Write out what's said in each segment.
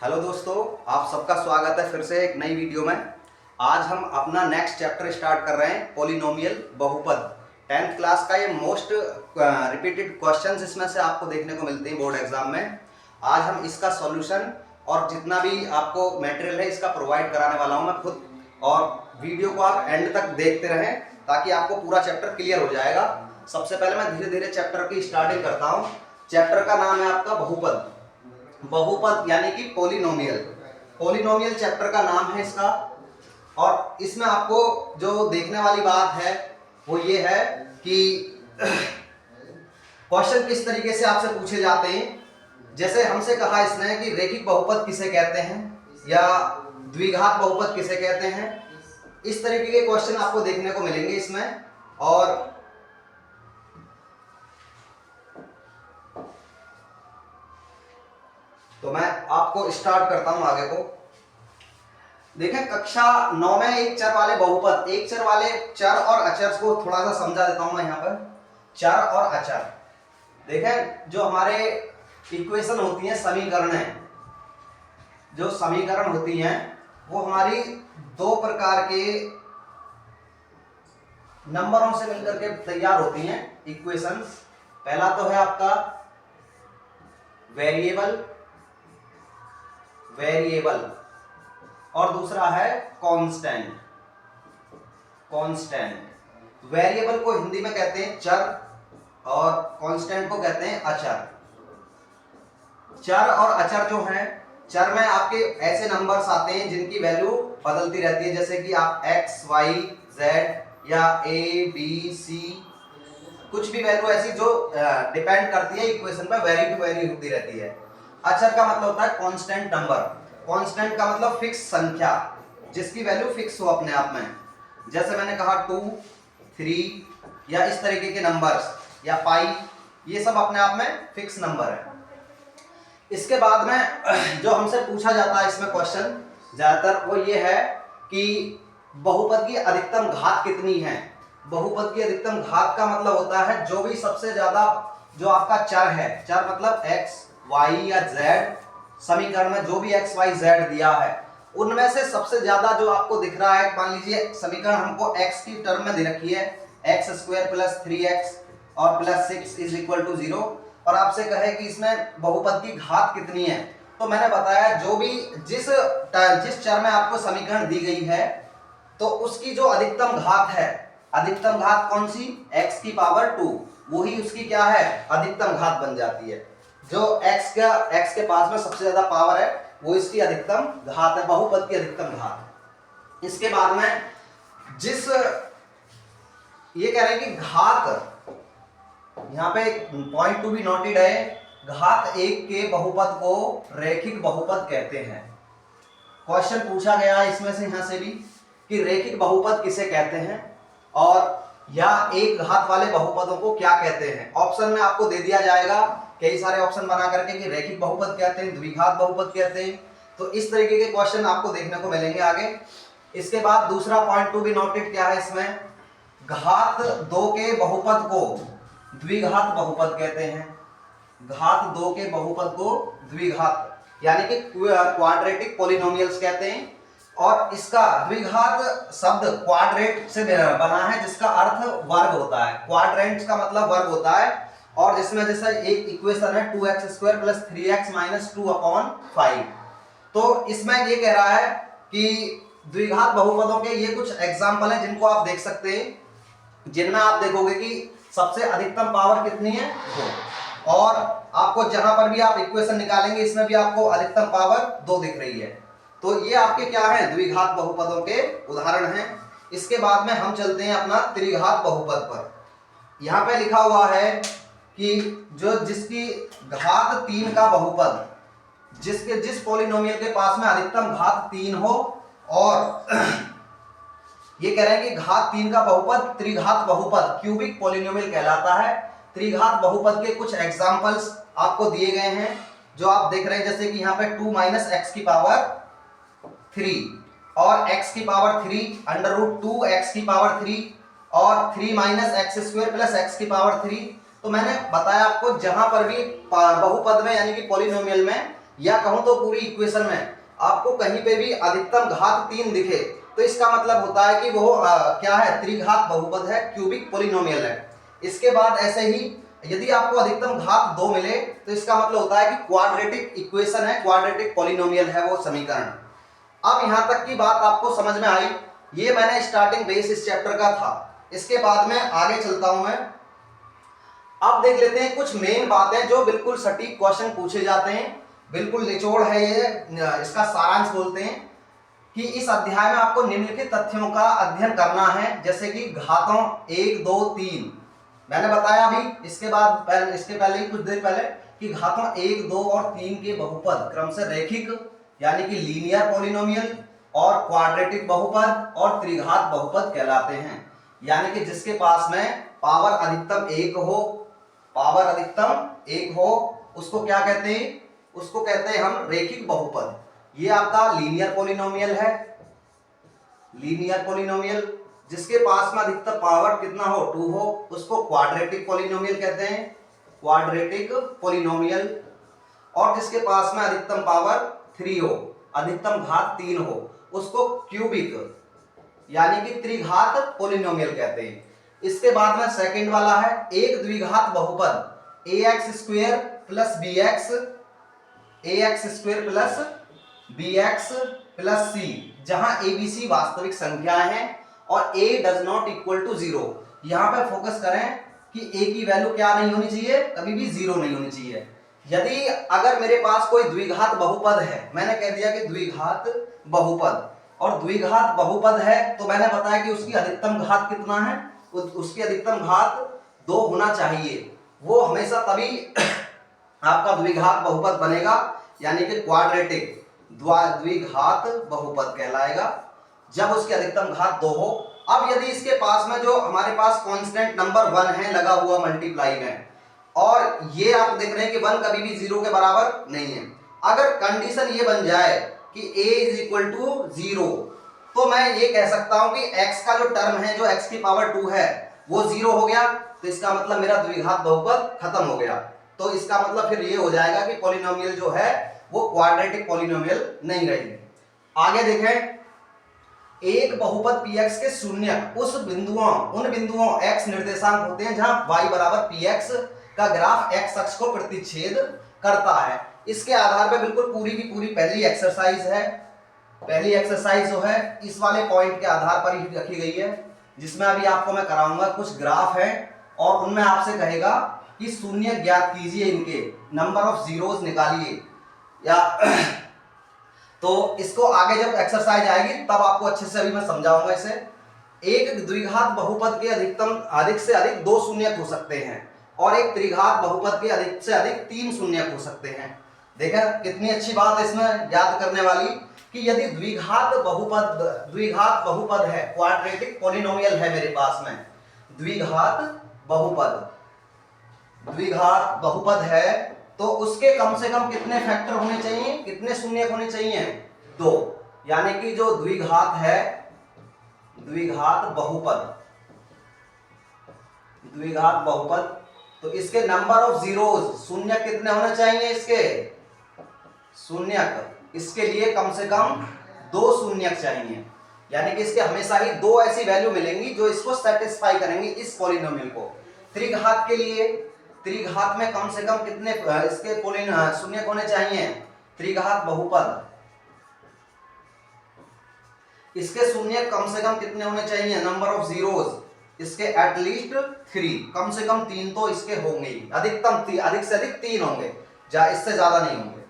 Hello दोस्तों, आप सबका स्वागत है फिर से एक नई वीडियो में। आज हम अपना नेक्स्ट चैप्टर स्टार्ट कर रहे हैं, पॉलिनोमियल बहुपद। 10th क्लास का ये मोस्ट रिपीटेड क्वेश्चंस इसमें से आपको देखने को मिलते हैं बोर्ड एग्जाम में। आज हम इसका सॉल्यूशन और जितना भी आपको मटेरियल है इसका प्रोवाइड कराने वाला हूँ मैं खुद, और वीडियो को आप एंड तक देखते रहें ताकि आपको पूरा चैप्टर क्लियर हो जाएगा। सबसे पहले मैं धीरे धीरे चैप्टर की स्टार्टिंग करता हूँ। चैप्टर का नाम है आपका बहुपद। बहुपद यानी कि पॉलिनोमियल। पॉलिनोमियल चैप्टर का नाम है इसका। और इसमें आपको जो देखने वाली बात है वो ये है कि क्वेश्चन किस तरीके से आपसे पूछे जाते हैं। जैसे हमसे कहा इसने कि रैखिक बहुपद किसे कहते हैं या द्विघात बहुपद किसे कहते हैं, इस तरीके के क्वेश्चन आपको देखने को मिलेंगे इसमें। और तो मैं आपको स्टार्ट करता हूं आगे को। देखें, कक्षा 9 में एक चर वाले बहुपद, एक चर वाले चर और अचर को थोड़ा सा समझा देता हूं मैं यहाँ पर। चर और अचर, देखें जो हमारे इक्वेशन होती हैं, समीकरण जो समीकरण होती हैं वो हमारी दो प्रकार के नंबरों से मिलकर के तैयार होती हैं इक्वेशंस। पहला तो है आपका वेरिएबल और दूसरा है कांस्टेंट। वेरिएबल को हिंदी में कहते हैं चर और कांस्टेंट को कहते हैं अचर। चर और अचर जो हैं, चर में आपके ऐसे नंबर्स आते हैं जिनकी वैल्यू बदलती रहती है, जैसे कि आप x, y, z या a, b, c, कुछ भी वैल्यू ऐसी जो डिपेंड करती है इक्वेशन पर, वेरी टू वेरी होती रहती है। अचर का मतलब होता है कांस्टेंट नंबर। कांस्टेंट का मतलब फिक्स संख्या, जिसकी वैल्यू फिक्स हो अपने आप में। जैसे मैंने कहा 2, 3 या इस तरीके के नंबर्स या पाई, ये सब अपने आप में फिक्स नंबर है। इसके बाद में जो हमसे पूछा जाता है इसमें क्वेश्चन ज्यादातर वो ये है कि बहुपद की अधिकतम घात कितनी है। बहुपद की अधिकतम घात का मतलब होता है जो भी सबसे ज्यादा जो आपका चर है, चर मतलब x, y या z, समीकरण में जो भी x, y, z दिया है उनमें से सबसे ज्यादा जो आपको दिख रहा है, मान लीजिए समीकरण हमको x की टर्म में दे रखी है, x² + 3x और +6 = 0, और आपसे कहे कि इसमें बहुपद की घात कितनी है, तो मैंने बताया जो भी जिस चर में आपको समीकरण दी गई है तो उसकी जो अधिकतम घात है, अधिकतम घात कौन सी, x⁻², वही उसकी क्या है, अधिकतम घात बन जाती है। जो x के पास में सबसे ज्यादा पावर है वो इसकी अधिकतम घात है, बहुपद की अधिकतम घात। इसके बाद में जिस ये कह रहे हैं कि घात, यहाँ पे पॉइंट टू बी नोटेड है, घात 1 के बहुपद को रैखिक बहुपद कहते हैं। क्वेश्चन पूछा गया है इसमें से यहां से भी कि रैखिक बहुपद किसे कहते हैं और या एक घात वाले बहुपदों को क्या कहते हैं। ऑप्शन में आपको दे दिया जाएगा कई सारे ऑप्शन बना करके कि रैखिक बहुपद कहते हैं, द्विघात बहुपद कहते हैं। तो इस तरीके के क्वेश्चन आपको देखने को मिलेंगे आगे। इसके बाद दूसरा पॉइंट टू बी नोटेड क्या है इसमें, घात 2 के बहुपद को द्विघात बहुपद कहते हैं। घात 2 के बहुपद को द्विघात यानी कि क्वाड्रेटिक पॉलिनोमियल्स कहते हैं। और इसका द्विघात शब्द क्वाड्रेट से बना है जिसका अर्थ वर्ग होता है। क्वाड्रेंट का मतलब वर्ग होता है। और जिसमें जैसे एक इक्वेशन है 2x² + 3x - 2/5, तो इसमें ये कह रहा है कि द्विघात बहुपदों के ये कुछ एग्जाम्पल हैं जिनको आप देख सकते हैं, जिनमें आप देखोगे कि सबसे अधिकतम पावर कितनी है 2, और आपको जहां पर भी आप इक्वेशन निकालेंगे इसमें भी आपको अधिकतम पावर 2 दिख रही है। तो ये आपके क्या है, द्विघात बहुपदों के उदाहरण हैं। इसके बाद में हम चलते हैं अपना त्रिघात बहुपद पर। यहाँ पे लिखा हुआ है कि जो जिसकी घात 3 का बहुपद, जिस पॉलिनोमियल के पास में अधिकतम घात 3 हो, और ये कह रहे हैं कि घात 3 का बहुपद त्रिघात बहुपद, क्यूबिक पॉलिनोमियल कहलाता है। त्रिघात बहुपद के कुछ एग्जांपल्स आपको दिए गए हैं जो आप देख रहे हैं, जैसे कि यहाँ पे 2 - x⁻3 और x⁻3 √2x⁻3 और 3 - x² + x⁻3। तो मैंने बताया आपको जहां पर भी बहुपद में यानी कि पॉलिनोमियल में या कहूं तो पूरी इक्वेशन में आपको कहीं पे भी अधिकतम घात 3 दिखे तो इसका मतलब होता है कि वो क्या है, त्रिघात बहुपद है, क्यूबिक पॉलिनोमियल है। इसके बाद ऐसे ही यदि आपको अधिकतम घात 2 मिले तो इसका मतलब होता है कि क्वाड्रेटिक इक्वेशन है, क्वाड्रेटिक पॉलिनोमियल है वो समीकरण। अब यहां तक की बात आपको समझ में आई, ये मैंने स्टार्टिंग बेस इस चैप्टर का था। इसके बाद में आगे चलता हूं मैं। अब देख लेते हैं कुछ मेन बातें जो बिल्कुल सटीक क्वेश्चन पूछे जाते हैं, बिल्कुल निचोड़ है ये, इसका सारांश बोलते हैं कि इस अध्याय में आपको निम्नलिखित तथ्यों का अध्ययन करना है, जैसे कि घातों 1 2 3 मैंने बताया अभी, इसके पहले ही कुछ देर पहले कि घातों 1 2 और 3 के बहुपद क्रम से रैखिक यानी कि लीनियर पॉलिनोमियल और क्वाड्रेटिक बहुपद और त्रिघात बहुपद कहलाते हैं। यानी कि जिसके पास में पावर अधिकतम 1 हो उसको क्या कहते हैं, उसको कहते हैं हम रैखिक बहुपद। ये आपका लीनियर पॉलिनोमियल है, लीनियर पॉलिनोमियल। जिसके पास में अधिकतम पावर कितना हो, 2 हो, उसको क्वाड्रेटिक पॉलिनोमियल कहते हैं, क्वाड्रेटिक पॉलिनोमियल। और जिसके पास में अधिकतम पावर 3 हो, अधिकतम घात 3 हो, उसको क्यूबिक यानी कि त्रिघात पॉलिनोमियल कहते हैं। इसके बाद में सेकंड वाला है एक द्विघात बहुपद ax² plus bx plus c, जहां abc वास्तविक संख्याएं हैं और a does not equal to 0। यहां पे फोकस करें कि a की वैल्यू क्या नहीं होनी चाहिए, कभी भी 0 नहीं होनी चाहिए। यदि अगर मेरे पास कोई द्विघात बहुपद है, मैंने कह दिया कि द्विघात बहुपद, और द्विघात बहुपद है तो मैंने बताया कि उसकी अधिकतम घात कितना है, उसकी अधिकतम घात 2 होना चाहिए। वो हमेशा तभी आपका द्विघात बहुपद बनेगा, यानी कि क्वाड्रेटिक द्विघात बहुपद कहलाएगा, जब उसकी अधिकतम घात 2 हो। अब यदि इसके पास में जो हमारे पास कांस्टेंट नंबर 1 है लगा हुआ मल्टीप्लाई में, और ये आप देख रहे हैं कि 1 कभी भी 0 के बराबर नहीं है, अगर कंडीशन ये बन जाए कि a इज इक्वल टू 0, तो मैं ये कह सकता हूं कि x का जो टर्म है, जो x की पावर 2 है, वो 0 हो गया, तो इसका मतलब मेरा द्विघात बहुपद खत्म हो गया। तो इसका मतलब फिर ये हो जाएगा कि पॉलिनोमियल जो है वो क्वाड्रेटिक पॉलिनोमियल नहीं रहेगी। आगे देखें, एक बहुपद px के शून्य उन बिंदुओं x निर्देशांक होते हैं जहां y बराबर px का ग्राफ x अक्ष को प्रतिच्छेद करता है। इसके आधार पर बिल्कुल पूरी की पूरी पहली एक्सरसाइज है, पहली एक्सरसाइज जो है इस वाले पॉइंट के आधार पर ही रखी गई है, जिसमें अभी आपको मैं कराऊंगा कुछ ग्राफ है और उनमें आपसे कहेगा कि शून्य ज्ञात कीजिए, इनके नंबर ऑफ जीरोस निकालिए, या तो इसको आगे जब एक्सरसाइज आएगी तब आपको अच्छे से अभी मैं समझाऊंगा इसे। एक द्विघात बहुपद के अधिक से अधिक 2 शून्यक हो सकते हैं और एक त्रिघात बहुपद के अधिक से अधिक 3 शून्यक हो सकते हैं। देखा कितनी अच्छी बात है इसमें याद करने वाली, कि यदि द्विघात बहुपद है, क्वाड्रेटिक पॉलिनोमियल है मेरे पास में, द्विघात बहुपद है, तो उसके कम से कम कितने फैक्टर होने चाहिए, कितने शून्यक होने चाहिए, 2। यानी कि जो द्विघात है, द्विघात बहुपद, तो इसके नंबर ऑफ जीरोस, शून्यक कितने होने चाहिए, इसके शून्यक, इसके लिए कम से कम 2 शून्यक चाहिए। यानी कि इसके हमेशा ही 2 ऐसी वैल्यू मिलेंगी जो इसको सेटिस्फाई करेंगी, इस पॉलिनोमियल को। त्रिघात के लिए, त्रिघात में कम से कम कितने इसके शून्यक होने चाहिए, त्रिघात बहुपद, इसके शून्यक कम से कम कितने होने चाहिए, नंबर ऑफ जीरोस, इसके एटलीस्ट 3, कम से कम 3 तो इसके होंगे, अधिक से अधिक 3 होंगे, इससे ज्यादा नहीं होंगे।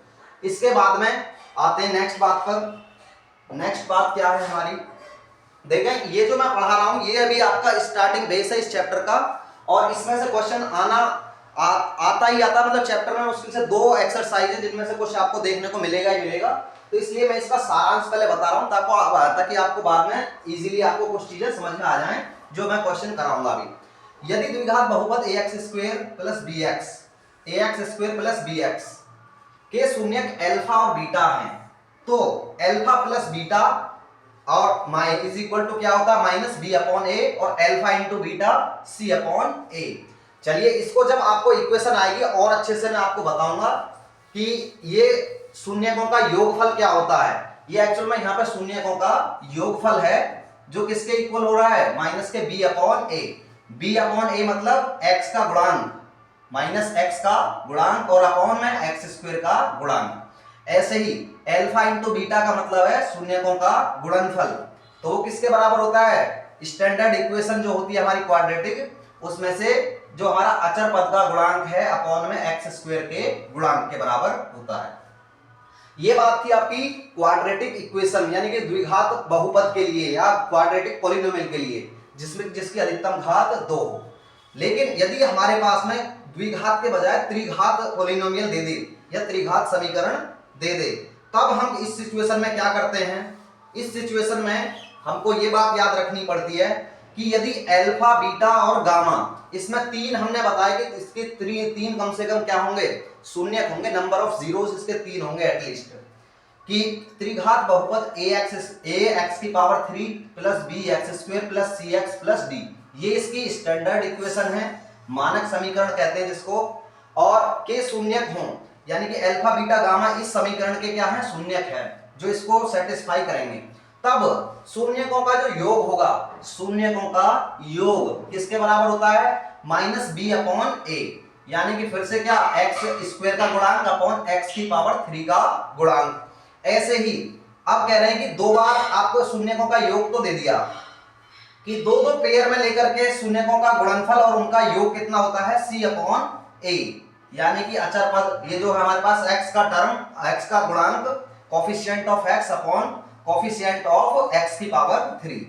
इसके बाद में आते हैं नेक्स्ट बात पर। नेक्स्ट बात क्या है हमारी, देखें ये जो मैं पढ़ा रहा हूं ये अभी आपका स्टार्टिंग बेस है इस चैप्टर का, और इसमें से क्वेश्चन आता ही आता, मतलब चैप्टर में मुश्किल से 2 एक्सरसाइज है जिनमें से कुछ आपको देखने को मिलेगा ही मिलेगा। तो इसलिए मैं इसका सारांश पहले बता रहा हूं ताकि आपको बाद में इजीली आपको कुछ चीजें समझ में आ जाएं जो मैं क्वेश्चन कराऊंगा अभी। यदि द्विघात बहुपद ax² प्लस bx के शून्यक अल्फा और बीटा हैं, तो अल्फा प्लस बीटा और इज इक्वल टू क्या होता है, माइनस b अपॉन a, और alpha into beta c upon a। चलिए इसको जब आपको इक्वेशन आएगी और अच्छे से मैं आपको बताऊंगा कि ये शून्यकों का योगफल क्या होता है, ये एक्चुअल में यहाँ पे शून्यकों का योगफल है जो किसके इक्वल हो रहा है, माइनस के बी अपॉन ए। बी अपॉन ए मतलब एक्स का गुणांक माइनस एक्स का गुणांक और अपॉन में एक्स स्क्वायर का गुणांक। ऐसे ही अल्फा इंटू बीटा का मतलब है शून्यकों का गुणनफल, तो वो किसके बराबर होता है, स्टैंडर्ड इक्वेशन जो होती है हमारी क्वाड्रेटिक, उसमें से जो हमारा अचर पद का गुणांक है अपॉन में एक्स स्क्वायर के गुणांक के बराबर होता है। ये बात थी आपकी क्वाड्रेटिक इक्वेशन यानी कि द्विघात बहुपद के लिए या क्वाड्रेटिक पॉलिनोमियल के लिए जिसमें जिसकी अधिकतम घात 2 हो। लेकिन यदि हमारे पास में द्विघात के बजाय त्रिघात पॉलिनोमियल दे दे या त्रिघात समीकरण दे दे, तब हम इस सिचुएशन में क्या करते हैं, इस सिचुएशन में हमको ये बात याद रखनी पड़ती है कि यदि अल्फा बीटा और गामा इसमें तीन हमने बताया कि इसके तीन कम से कम क्या होंगे, शून्य होंगे, नंबर ऑफ जीरोस इसके तीन होंगे एटलीस्ट, कि त्रिघात बहुपद ax की power 3 plus bx square plus cx plus d, ये इसकी स्टैंडर्ड इक्वेशन है, मानक समीकरण कहते हैं जिसको, और के शून्यक हों यानी कि अल्फा बीटा गामा इस समीकरण के क्या है, शून्यक है जो इसको सेटिस्फाई करेंगे, तब शून्यकों का जो योग होगा, शून्यकों का योग किसके बराबर होता है, माइनस बी अपॉन ए, यानी कि फिर से क्या एक्स स्क्वायर का गुणांक अपॉन एक्स की पावर 3 का गुणांक। ऐसे ही अब कह रहे हैं कि दो बार आपको शून्यकों का योग तो दे दिया कि दो दो पेयर में लेकर के शून्यकों का गुणनफल और उनका योग कितना होता है, c अपॉन a, यानी कि अचर पद ये जो हमारे पास x का टर्म, x का गुणांक coefficient of x upon coefficient of x की पावर 3,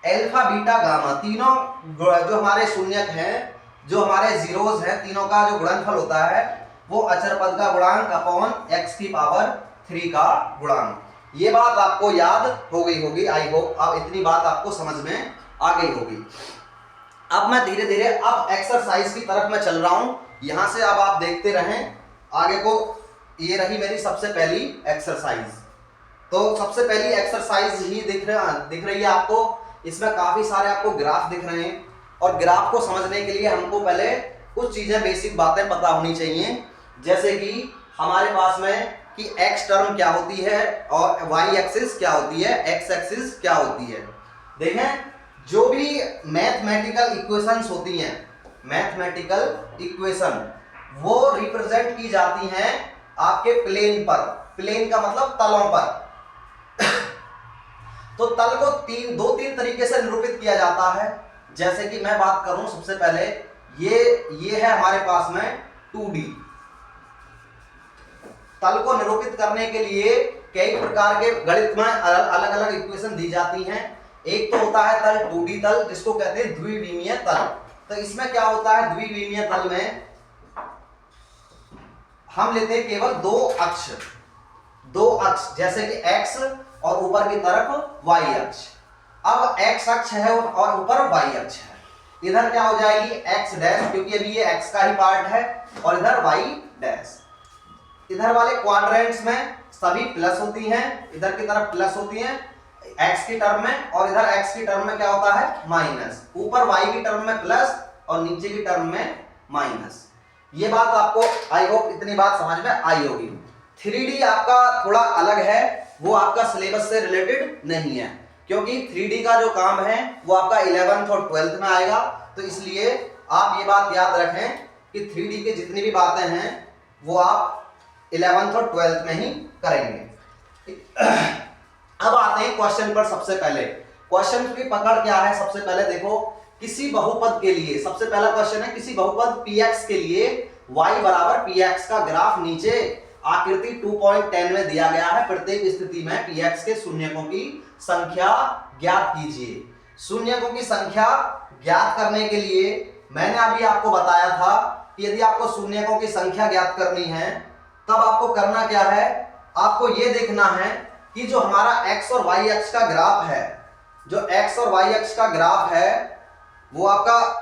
अल्फा बीटा गामा तीनों जो हमारे शून्यक हैं, जो हमारे जीरोस हैं, तीनों का जो गुणनफल होता है वो अचर पद का गुणांक अपॉन x की पावर 3 का गुणांक। ये बात आपको याद हो गई होगी, आई होप अब इतनी बात आपको समझ में आ गई होगी। अब मैं धीरे धीरे अब एक्सरसाइज की तरफ मैं चल रहा हूं, यहां से अब आप देखते रहें आगे को। ये रही मेरी सबसे पहली एक्सरसाइज, तो सबसे पहली एक्सरसाइज ही दिख रही है आपको, इसमें काफी सारे आपको ग्राफ दिख रहे हैं, और ग्राफ को समझने के लिए हमको पहले कुछ चीजें बेसिक बातें पता होनी चाहिए, जैसे कि हमारे पास में कि x टर्म क्या होती है और y एक्सिस क्या होती है, x एक्सिस क्या होती है। देखें जो भी मैथमेटिकल इक्वेशंस होती हैं, मैथमेटिकल इक्वेशन वो रिप्रेजेंट की जाती हैं आपके प्लेन पर, प्लेन का मतलब तलों पर। तो तल को दो तीन तरीके से निरूपित किया जाता है, जैसे कि मैं बात करूं सबसे पहले ये है हमारे पास में 2D। तल को निरूपित करने के लिए कई प्रकार के गणित में अलग अलग इक्वेशन दी जाती हैं। एक तो होता है तल 2D तल, जिसको कहते हैं द्विविमीय तल। तो इसमें क्या होता है, द्विविमीय तल में हम लेते हैं केवल दो अक्ष, जैसे कि x और ऊपर की तरफ y अक्ष। अब x अक्ष है और ऊपर y अक्ष है, इधर क्या हो जाएगी x डैश, क्योंकि अभी ये x का ही पार्ट है, और इधर y डैश। इधर वाले क्वाड्रेंट्स में सभी प्लस होती हैं, इधर की तरफ प्लस होती हैं x की टर्म में, और इधर x की टर्म में क्या होता है माइनस, ऊपर y की टर्म में प्लस और नीचे की टर्म में माइनस। ये बात आपको आई होप इतनी बात समझ में आई होगी। 3D आपका थोड़ा अलग है, वो आपका सिलेबस से रिलेटेड नहीं है, क्योंकि 3D का जो काम है वो आपका 11th और 12th में आएगा, तो इसलिए आप ये बात याद रखें कि 3D की जितनी भी बातें हैं वो आप 11th और 12th में ही करेंगे। अब आते हैं क्वेश्चन पर। सबसे पहले क्वेश्चन की पकड़ क्या है, सबसे पहले देखो किसी बहुपद के लिए, सबसे पहला क्वेश्चन है किसी बहुपद px के लिए y बराबर px का ग्राफ नीचे आकृति 2.10 में दिया गया है। प्रत्येक स्थिति में px के शून्यकों की संख्या ज्ञात कीजिए। शून्यकों की संख्या ज्ञात करने के लिए मैंने अभी आपको बताया था कि यदि आपको शून्यकों की संख्या ज्ञात करनी है तब आपको करना क्या है, आपको यह देखना है कि जो हमारा x और y अक्ष का ग्राफ है, जो x और y अक्ष का ग्राफ है वो आपका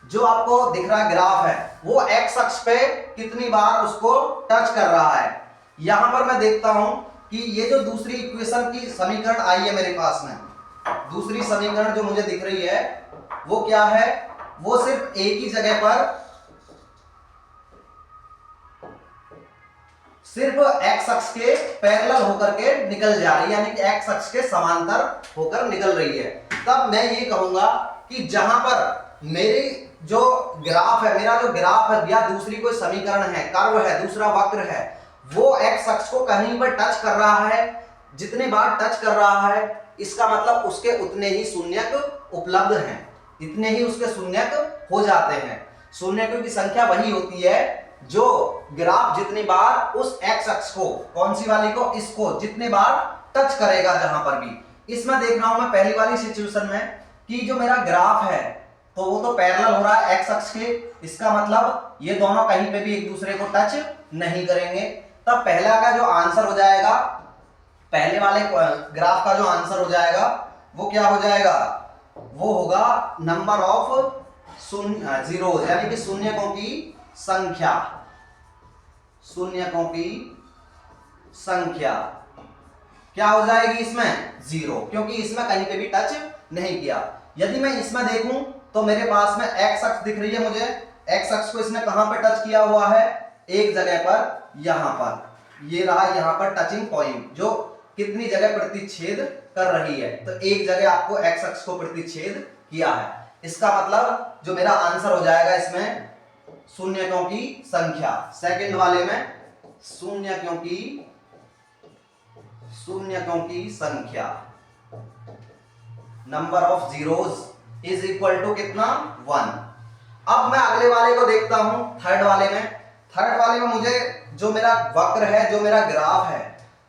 जो आपको दिख रहा ग्राफ है वो x अक्ष पे कितनी बार उसको टच कर रहा है। यहां पर मैं देखता हूं कि ये जो दूसरी इक्वेशन की समीकरण आई है मेरे पास में, दूसरी समीकरण जो मुझे दिख रही है वो क्या है, वो सिर्फ एक ही जगह पर सिर्फ एक्स अक्ष के पैरेलल होकर के निकल जा रही है, यानी कि एक्स अक्ष के समांतर होकर निकल रही है, तब मैं ये कहूंगा कि जहां पर मेरी जो ग्राफ है, मेरा जो ग्राफ है या दूसरी कोई समीकरण है, कर्व है, दूसरा वक्र है, वो एक्स अक्ष को कहीं पर टच कर रहा है, जितने बार टच कर रहा है इसका मतलब उसके उतने ही शून्यक उपलब्ध हैं, इतने ही उसके शून्यक हो जाते हैं। शून्यकों की संख्या वही होती है जो ग्राफ जितनी बार उस एक्स अक्ष को, कौन सी वाली को, इसको जितने बार टच करेगा जहां पर भी। इसमें देख रहा हूं मैं पहली वाली सिचुएशन में कि जो मेरा ग्राफ है तो वो तो पैरेलल हो रहा है एक्स अक्ष के, इसका मतलब ये दोनों कहीं पे भी एक दूसरे को टच नहीं करेंगे। तब पहला का जो आंसर हो जाएगा, पहले वाले ग्राफ का जो आंसर हो जाएगा वो क्या हो जाएगा, वो होगा नंबर ऑफ जीरोज, यानी कि शून्यकों की संख्या, शून्यकों की संख्या क्या हो जाएगी इसमें, 0, क्योंकि इसमें कहीं पे भी टच नहीं किया। यदि मैं इसमें देखूं तो मेरे पास में एक्स अक्ष दिख रही है मुझे, एक्स अक्ष को इसने कहां पे टच किया हुआ है, एक जगह पर, यहां पर, ये रहा यहां पर टचिंग पॉइंट, जो कितनी जगह प्रतिच्छेद कर रही है, तो एक जगह आपको एक्स अक्ष को प्रतिच्छेद किया है। इसका मतलब जो मेरा आंसर हो जाएगा इसमें शून्यकों की संख्या, सेकंड वाले में शून्यकों की संख्या, number of zeros is equal to कितना, 1। अब मैं अगले वाले को देखता हूं, थर्ड वाले में। थर्ड वाले में मुझे जो मेरा वक्र है, जो मेरा ग्राफ है,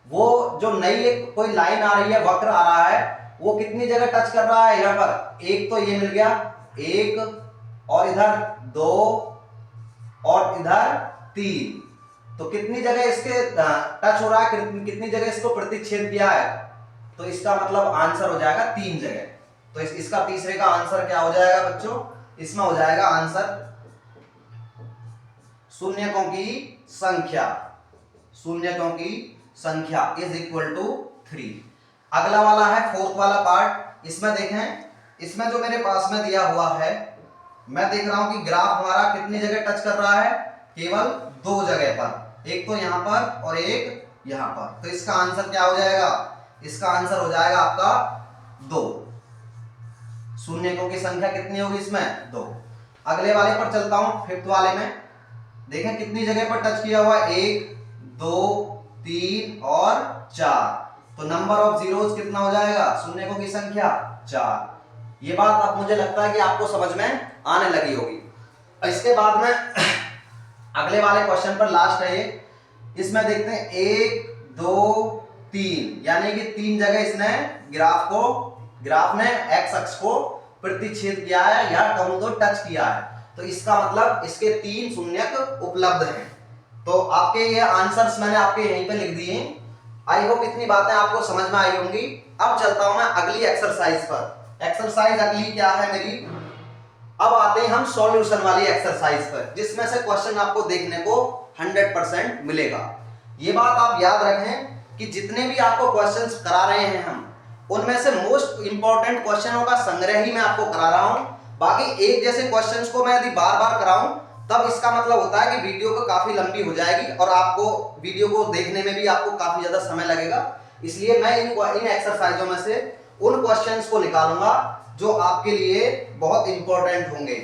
वो जो नई एक कोई लाइन आ रही है, वक्र आ रहा है, वो कितनी जगह टच कर रहा है, यहां पर एक तो ये मिल गया, एक, और इधर 2, और इधर 3, तो कितनी जगह इसके टच हो रहा है, कितनी जगह इसको प्रतिच्छेद किया है, तो इसका मतलब आंसर हो जाएगा 3 जगह। तो इसका तीसरे का आंसर क्या हो जाएगा बच्चों, इसमें हो जाएगा आंसर शून्यकों की संख्या, शून्यकों की संख्या इज इक्वल टू 3। अगला वाला है फोर्थ वाला पार्ट। इसमें देखें, इसमें जो मेरे पास में दिया हुआ है, मैं देख रहा हूं कि ग्राफ हमारा कितनी जगह टच कर रहा है, केवल 2 जगह पर, एक तो यहां पर और एक यहां पर। तो इसका आंसर क्या हो जाएगा, इसका आंसर हो जाएगा आपका 2। शून्यकों की संख्या कितनी होगी इसमें, 2। अगले वाले पर चलता हूं, फिफ्थ वाले में। देखें कितनी जगह पर टच किया हुआ है, 1, 2, 3 और 4। तो नंबर ऑफ जीरोज कितना हो जाएगा, शून्यकों की संख्या 4। ये बात अब मुझे लगता है कि आपको समझ में आने लगी होगी। इसके बाद में अगले वाले क्वेश्चन पर लास्ट है ये, इसमें देखते हैं 1, 2, 3, यानी कि 3 जगह इसने ग्राफ ने एक्स अक्ष को प्रतिच्छेद किया है, या कहूं तो टच किया है। तो इसका मतलब इसके 3 शून्यक उपलब्ध हैं। तो आपके ये आंसर्स मैंने आपके यहीं पे लिख दिए। आई होप इतनी बातें आपको समझ में आई होंगी। अब चलता हूं मैं अगली एक्सरसाइज पर। एक्सरसाइज अगली क्या है मेरी, अब आते हैं हम सॉल्यूशन वाली एक्सरसाइज पर, जिसमें से क्वेश्चन आपको देखने को 100% मिलेगा। ये बात आप याद रखें कि जितने भी आपको क्वेश्चंस करा रहे हैं हम, उनमें से मोस्ट इंपॉर्टेंट क्वेश्चनों का संग्रह ही मैं आपको करा रहा हूं। बाकी एक जैसे क्वेश्चंस को मैं यदि बार बार कराऊं, तब इसका मतलब होता है कि वीडियो को काफी लंबी हो जाएगी और आपको वीडियो को देखने में भी आपको काफी ज्यादा समय लगेगा। इसलिए मैं इन एक्सरसाइजों में से उन क्वेश्चंस को निकालूंगा जो आपके लिए बहुत इंपॉर्टेंट होंगे।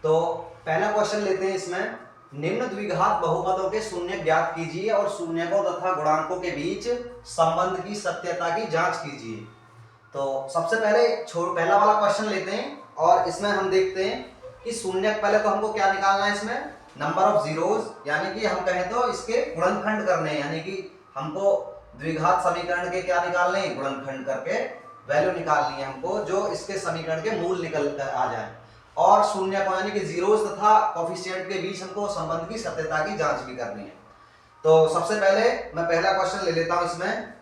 तो पहला क्वेश्चन लेते हैं इसमें, निम्न द्विघात बहुपदों के शून्य ज्ञात कीजिए और शून्यकों तथा गुणांकों के बीच संबंध की सत्यता की जांच कीजिए। तो सबसे पहले पहला वाला क्वेश्चन लेते हैं और इसमें हम देखते हैं कि शून्यक, पहले तो हमको क्या निकालना है इसमें, नंबर ऑफ जीरोज, यानी कि हम कहें तो इसके गुणनखंड करने हैं, यानी कि हमको द्विघात समीकरण के क्या निकालने हैं, गुणनखंड करके वैल्यू निकालनी है हमको, जो इसके समीकरण के मूल निकल कर आ जाए। और शून्यकों यानी कि जीरोज तथा कोफिशिएंट के बीच हमको संबंध की सत्यता की जांच भी करनी है। तो सबसे पहले मैं पहला क्वेश्चन ले लेता हूं इसमें,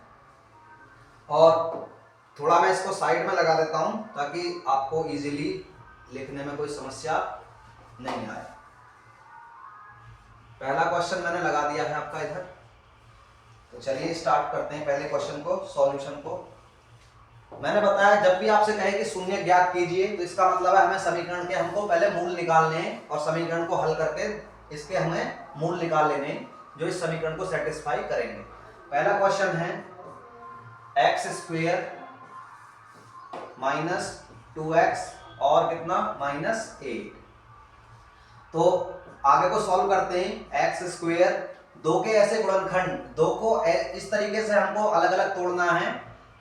और थोड़ा मैं इसको साइड में लगा देता हूं ताकि आपको इजीली लिखने में कोई समस्या नहीं आए। पहला क्वेश्चन मैंने लगा दिया है आपका इधर। तो चलिए स्टार्ट करते हैं पहले क्वेश्चन को, सॉल्यूशन को। मैंने बताया जब भी आपसे कहे कि शून्य ज्ञात कीजिए, तो इसका मतलब है हमें समीकरण के हमको पहले मूल निकालने हैं और समीकरण को हल करके इसके हमें मूल निकाल लेने हैं। जो इस समीकरण को सेटिस्फाई करेंगे। पहला क्वेश्चन है एक्स स्क्वेयर माइनस 2x और कितना -8। तो आगे को सॉल्व करते हैं। एक्स स्क्वेयर, दो के ऐसे गुणनखंड, दो को इस तरीके से हमको अलग अलग तोड़ना है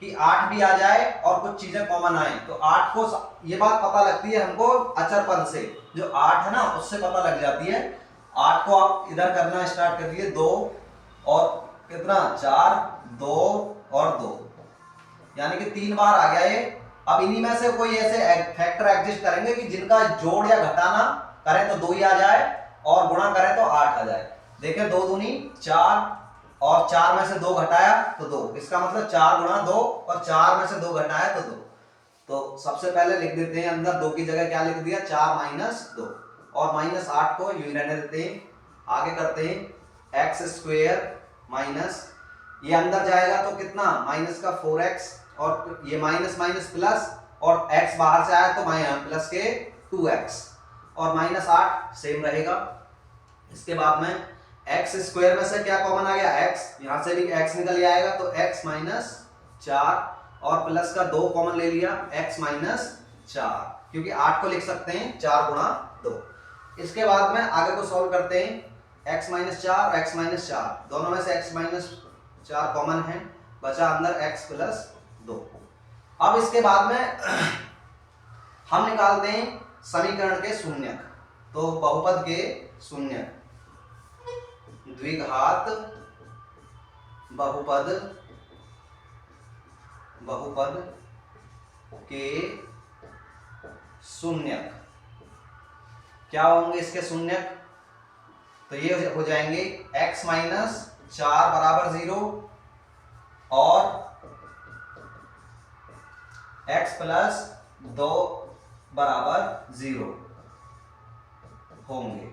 कि 8 भी आ जाए और कुछ चीजें कॉमन आए। तो 8 को, ये बात पता लगती है हमको अचरपद से, जो 8 है ना उससे पता लग जाती है। 8 को आप इधर करना स्टार्ट कर दिए, 2 और कितना 4, 2 और 2, यानी कि 3 बार आ गया ये। अब इन्हीं में से कोई ऐसे फैक्टर एग्जिस्ट करेंगे कि जिनका जोड़ या घटाना करें तो 2 ही आ जाए और गुणा करें तो 8 आ जाए। देखिए 2 दूनी 4 और 4 में से 2 घटाया तो 2, इसका मतलब 4 गुणा 2 और 4 में से 2 घटाया तो 2। तो सबसे पहले लिख देते हैं अंदर 2 की जगह क्या लिख दिया 4 माइनस 2 और -8 को यूं रहने देते हैं। आगे करते हैं एक्स स्क्वेयर माइनस, ये अंदर जाएगा तो कितना माइनस का 4x और ये माइनस माइनस प्लस और x बाहर से आया तो प्लस के 2x और -8 सेम रहेगा। इसके बाद में x स्क्वायर में से क्या कॉमन आ गया x, यहां से भी x निकल आएगा तो x माइनस 4 और प्लस का 2 कॉमन ले लिया x माइनस 4, क्योंकि 8 को लिख सकते हैं 4 गुणा 2। इसके बाद में आगे को सॉल्व करते हैं। x माइनस 4 और x माइनस 4 दोनों में से x माइनस 4 कॉमन है, बचा अंदर x प्लस 2। अब इसके बाद में हम निकालते हैं समीकरण के शून्यक। तो बहुपद के शून्यक, द्विघात बहुपद के शून्यक क्या होंगे इसके शून्यक? तो ये हो जाएंगे x माइनस 4 बराबर 0 और x प्लस 2 बराबर 0 होंगे।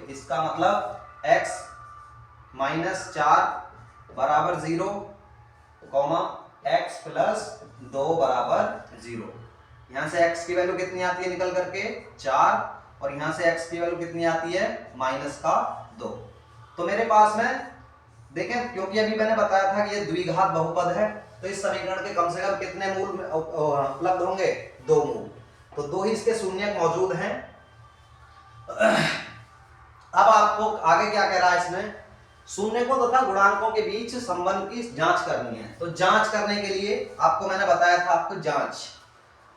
इसका मतलब x माइनस 4 बराबर 0 कॉमा x प्लस 2 बराबर 0। यहां से x की वैल्यू कितनी आती है निकल करके 4 और यहां से x की वैल्यू कितनी आती है -2। तो मेरे पास में देखें, क्योंकि अभी मैंने बताया था कि ये द्विघात बहुपद है, तो इस समीकरण के कम से कम कितने मूल उपलब्ध होंगे 2 मूल। तो 2 ही इसके शून्यक मौजूद हैं। अब आपको आगे क्या कह रहा है इसमें, शून्यकों तथा गुणांकों के बीच संबंध की जांच करनी है। तो जांच करने के लिए आपको मैंने बताया था आपको जांच,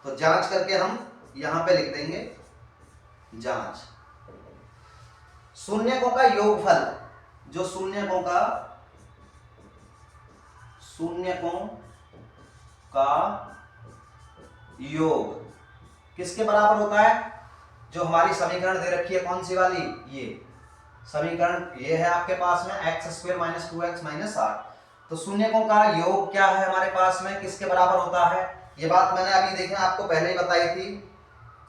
तो जांच करके हम यहां पे लिख देंगे जांच। शून्यकों का योगफल, जो शून्यकों का योग किसके बराबर होता है? जो हमारी समीकरण दे रखी है कौन सी वाली, ये समीकरण ये है आपके पास में x square minus 2x minus 8। तो शून्यकों का योग क्या है हमारे पास में, किसके बराबर होता है? ये बात मैंने अभी देखना आपको पहले ही बताई थी।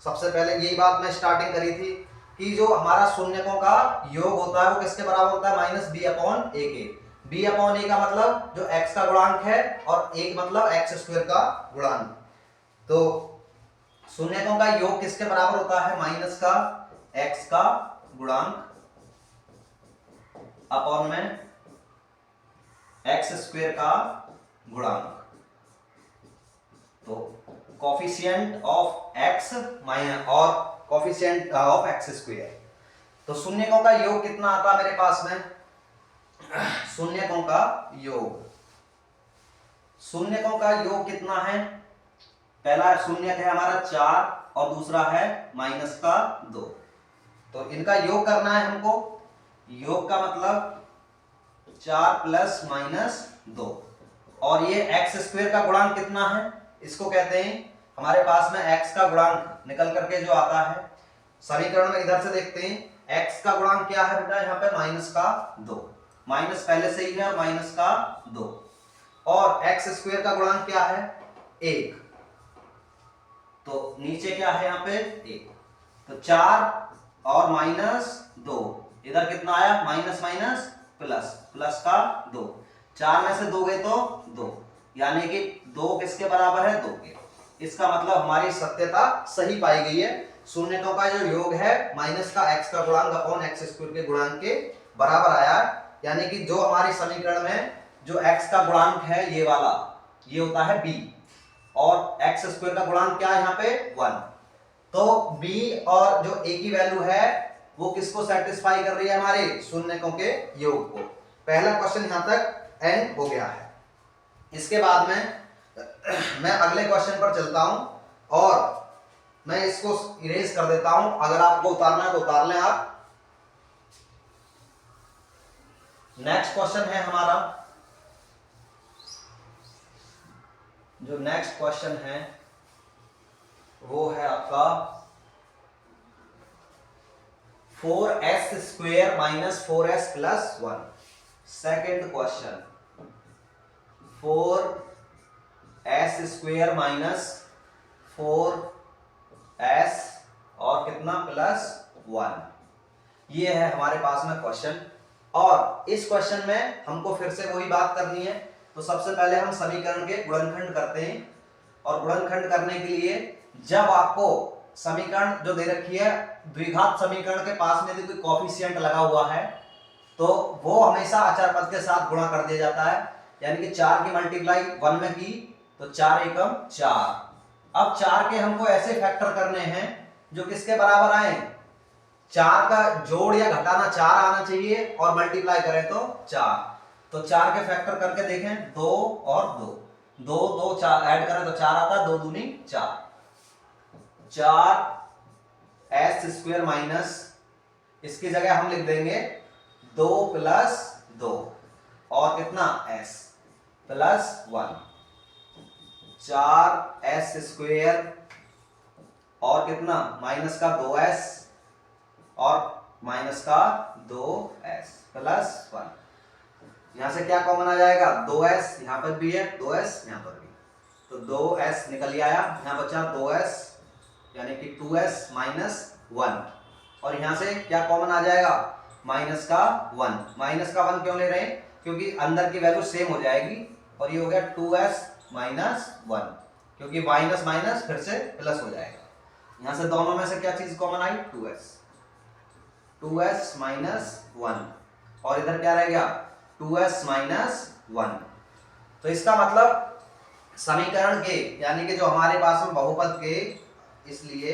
सबसे पहले यही बात मैं स्टार्टिंग करी थी कि जो हमारा शून्यकों का योग होता है वो किसके बराबर होता है -b/a के। b/a का मतलब जो x का गुणांक है और 1 मतलब x स्क्वायर का गुणांक। तो शून्यकों का योग किसके बराबर होता है माइनस का x का गुणांक अपॉन में x स्क्वायर का गुणांक। तो कोफिशिएंट ऑफ x माइनस और कोफिशिएंट ऑफ x स्क्वायर। तो शून्यकों का योग कितना आता है मेरे पास में, शून्यकों का योग कितना है? पहला शून्यक है हमारा 4 और दूसरा है -2। तो इनका योग करना है हमको। योग का मतलब 4 प्लस -2 और ये x स्क्वायर का गुणांक कितना है, इसको कहते हैं हमारे पास में x का गुणांक निकल करके जो आता है समीकरण में इधर से देखते हैं x का गुणांक क्या है बेटा, यहाँ पे -2, माइनस पहले से ही है और -2 और x स्क्वायर का गुणांक क्या है 1। तो नीचे क्या है यहाँ पे 1, तो 4 और -2 इधर कितना आया माइनस माइनस प्लस का 2, 4 में से 2 गए तो 2, यानी कि 2 किसके बराबर है 2 के। इसका मतलब हमारी सत्यता सही पाई गई है। शून्यकों का जो योग है माइनस का x का गुणांक अपॉन x स्क्वायर के गुणांक के बराबर आया, यानी कि जो हमारे समीकरण में जो x का गुणांक है ये वाला, ये होता है b, और x स्क्वायर का गुणांक क्या है यहाँ पे 1। तो b और जो a की वैल्यू है वो किसको सेटिस्फाई कर रही है, हमारे शून्यकों के योग को। पहला क्वेश्चन यहाँ तक एंड हो गया है। इसके बाद में मैं अगले क्वेश्चन पर चलता हूं और मैं इसको इरेज कर देता हूं, अगर आपको उतारना है तो उतार लें आप। नेक्स्ट क्वेश्चन है हमारा, जो नेक्स्ट क्वेश्चन है वो है आपका 4s square minus 4s plus 1। Second question 4s square minus 4s और कितना प्लस 1, ये है हमारे पास में क्वेश्चन। और इस क्वेश्चन में हमको फिर से वही बात करनी है, तो सबसे पहले हम समीकरण के गुणनखंड करते हैं। और गुणनखंड करने के लिए जब आपको समीकरण जो दे रखी है द्विघात समीकरण के पास में यदि कोई कोएफिशिएंट लगा हुआ है तो वो हमेशा अचर पद के साथ गुणा कर दिया जाता है, यानी कि 4 की मल्टीप्लाई 1 में की तो 4 एकम 4। अब 4 के हमको ऐसे फैक्टर करने हैं जो किसके बराबर आए, 4 का जोड़ या घटाना 4 आना चाहिए और मल्टीप्लाई करें तो 4। तो 4 के फैक्टर करके देखें 2 और 2, 2 2 4 ऐड करें तो 4 आता है, 2 दूनी 4, 4s स्क्वायर माइनस, इसकी जगह हम लिख देंगे 2 प्लस 2 और कितना s प्लस 1, 4s स्क्वायर और कितना माइनस का 2s और माइनस का 2s प्लस 1। यहां से क्या कॉमन आ जाएगा, 2s यहां पर भी है, 2s यहां पर भी, तो 2s निकल आया, यहां बचा 2s यानी कि 2s माइनस 1, और यहां से क्या कॉमन आ जाएगा, माइनस का 1। माइनस का 1 क्यों ले रहे हैं, क्योंकि अंदर की वैल्यू सेम हो जाएगी, और ये हो गया 2s माइनस 1, क्योंकि माइनस माइनस फिर से प्लस हो जाएगा। यहां से दोनों में से क्या चीज कॉमन आई, 2s माइनस 1, और इधर क्या रह गया 2s माइनस 1। तो इसका मतलब समीकरण के, यानी कि जो हमारे पास में बहुपद के, इसलिए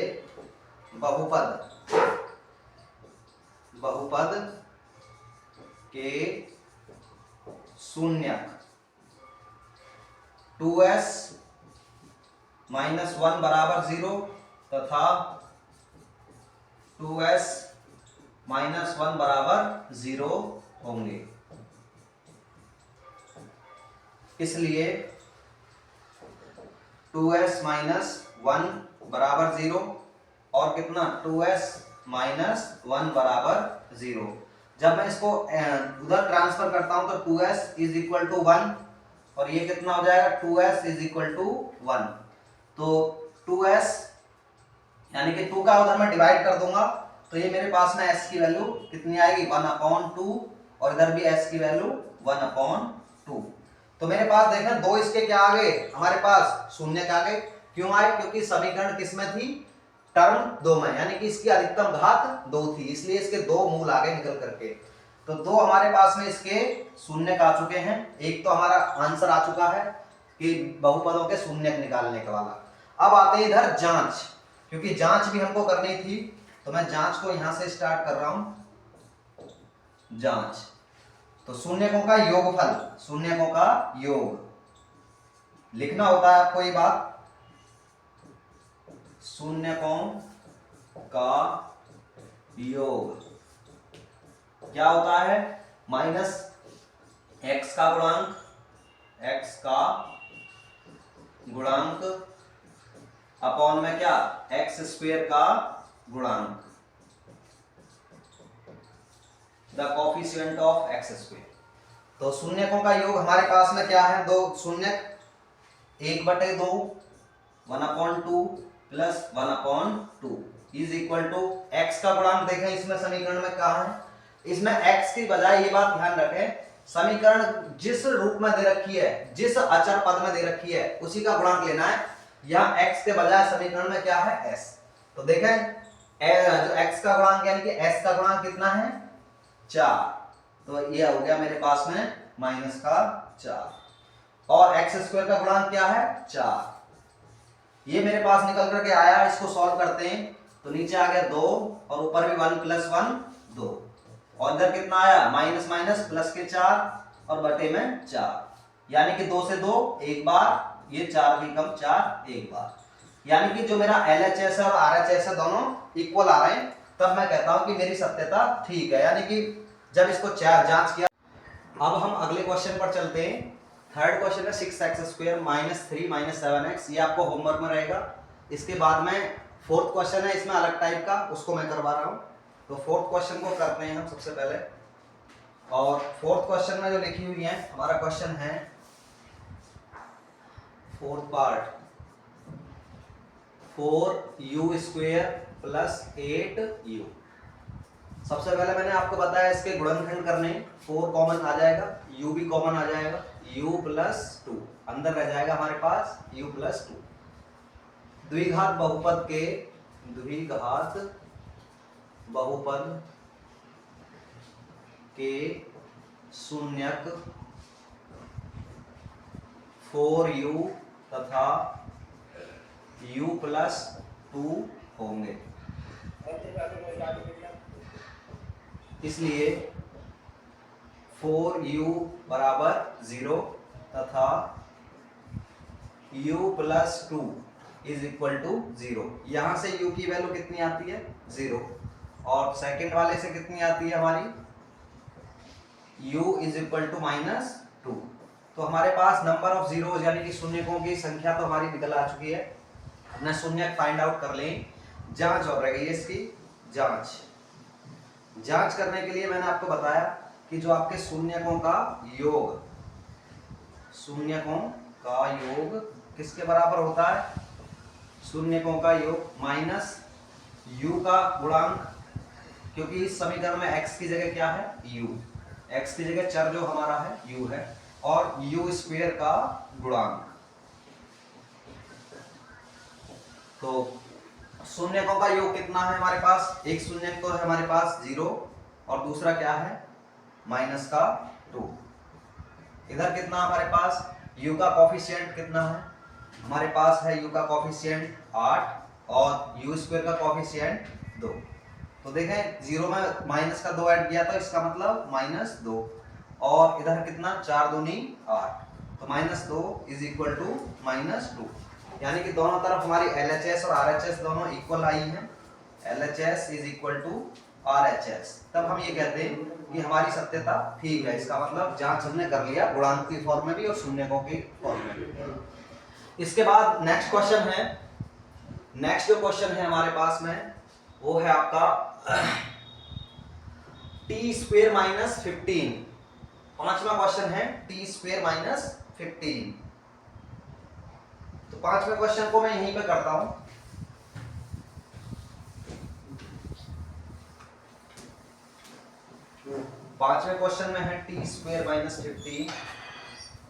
बहुपद के शून्यक 2s माइनस 1 बराबर 0 तथा 2s माइनस 1 बराबर 0 होंगे। इसलिए 2s माइनस 1 बराबर 0 और कितना 2s माइनस 1 बराबर 0। जब मैं इसको उधर ट्रांसफर करता हूं तो 2s इज इक्वल टू 1 और ये कितना हो जाएगा 2s इज इक्वल टू 1। तो 2s यानी कि 2 का उधर मैं डिवाइड कर दूंगा तो ये मेरे पास में s की वैल्यू कितनी आएगी 1/2 और इधर भी s की वैल्यू 1/2। तो मेरे पास देखें दो इसके क्या आ गए, हमारे पास शून्य आ गए। क्यों आए, क्योंकि समीकरण किसमें थी, टर्म 2 में, यानी कि इसकी अधिकतम घात 2 थी, इसलिए इसके 2 मूल आ गए निकल करके। तो 2 हमारे पास में इसके शून्य आ चुके हैं। एक तो हमारा आंसर आ चुका है कि बहुपदों के शून्य निकालने का वाला। अब आते हैं इधर जांच, क्योंकि जांच भी हमको करनी थी, तो मैं जांच को यहां से स्टार्ट कर रहा हूं। जांच तो शून्यकों का योगफल, शून्यकों का योग लिखना होता है आपको ये बात। शून्यकों का योग क्या होता है, माइनस x का गुणांक, x का गुणांक अपॉन में क्या x स्क्वायर का गुणांक, the coefficient of x square. तो शून्यकों का योग हमारे पास में क्या है, दो शून्यक 1/2 1/2 plus 1/2 is equal to x का गुणांक। देखें इसमें समीकरण में कहा है, इसमें x की बजाय ये बात ध्यान रखें, समीकरण जिस रूप में दे रखी है, जिस अचर पद में दे रखी है उसी का गुणांक लेना है। यहाँ x के बजाय समीकरण में क्या है s। तो देखें जो x का गुणांक यानी कि s का गुणांक कितना है 4, तो ये हो गया मेरे पास में माइनस का 4। और x स्क्वायर का गुणांक क्या है 4, ये मेरे पास निकल करके आया। इसको सॉल्व करते हैं तो नीचे आ गया 2 और ऊपर भी 1 + 1 2, और इधर कितना आया माइनस माइनस प्लस के 4 और बटे में 4, यानी कि 2 से 2 एक बार, ये 4 की कम 4 एक बार, यानी कि जो मेरा LHS और RHS है दोनों इक्वल आ रहे हैं, तब मैं कहता हूं कि मेरी सत्यता ठीक है, यानी कि जब इसको जांच किया। अब हम अगले क्वेश्चन पर चलते हैं। थर्ड क्वेश्चन है 6x² - 3 - 7x, ये आपको होमवर्क में रहेगा। इसके बाद में फोर्थ क्वेश्चन है, इसमें अलग टाइप का, उसको मैं करवा रहा हूं। तो फोर्थ क्वेश्चन को करते हैं हम सबसे पहले। और फोर्थ क्वेश्चन में जो लिखी हुई है, हमारा क्वेश्चन है फोर्थ पार्ट 4u² + 8u। सबसे पहले मैंने आपको बताया इसके गुणनखंड करने, 4 कॉमन आ जाएगा, u भी कॉमन आ जाएगा, u + 2 अंदर रह जाएगा हमारे पास u + 2। द्विघात बहुपद के शून्यक 4u तथा u + 2 होंगे, इसलिए 4u = 0 तथा u + 2 = 0। यहां से u की वैल्यू कितनी आती है 0, और सेकंड वाले से कितनी आती है हमारी u = -2। तो हमारे पास नंबर ऑफ जीरोज यानी कि शून्यकों की संख्या तो हमारी निकल आ चुकी है। अपना शून्यक फाइंड आउट कर लें। जांच हो रही है इसकी, जांच करने के लिए मैंने आपको बताया कि जो आपके शून्यकों का योग किसके बराबर होता है, शून्यकों का योग माइनस u का गुणांक, क्योंकि इस समीकरण में x की जगह क्या है u, x की जगह चर जो हमारा है u है, और u² का गुणांक। तो शून्यकों का योग कितना है हमारे पास, एक शून्यक तो है हमारे पास 0 और दूसरा क्या है -2। इधर कितना हमारे पास u का कोफिशिएंट कितना है, हमारे पास है u का कोफिशिएंट 8 और u² का कोफिशिएंट 2। तो देखें 0 में माइनस का 2 ऐड किया तो इसका मतलब -2, और इधर कितना 4 दूनी 8, तो -2 = -2, यानी कि दोनों तरफ हमारी LHS और RHS दोनों इक्वल आई हैं, LHS = RHS। तब हम ये कहते हैं कि हमारी सत्यता ठीक है। इसका मतलब जांच हमने कर लिया गुणांक की फॉर्म में भी और शून्यकों की फॉर्म में भी। इसके बाद नेक्स्ट क्वेश्चन है, नेक्स्ट जो क्वेश्चन है हमारे पास में वो है आपका t² - 15। पांचवा क्वेश्चन है t² - 15। तो पांचवें क्वेश्चन को मैं यहीं पे करता हूं। पांचवें क्वेश्चन में है t² - 15,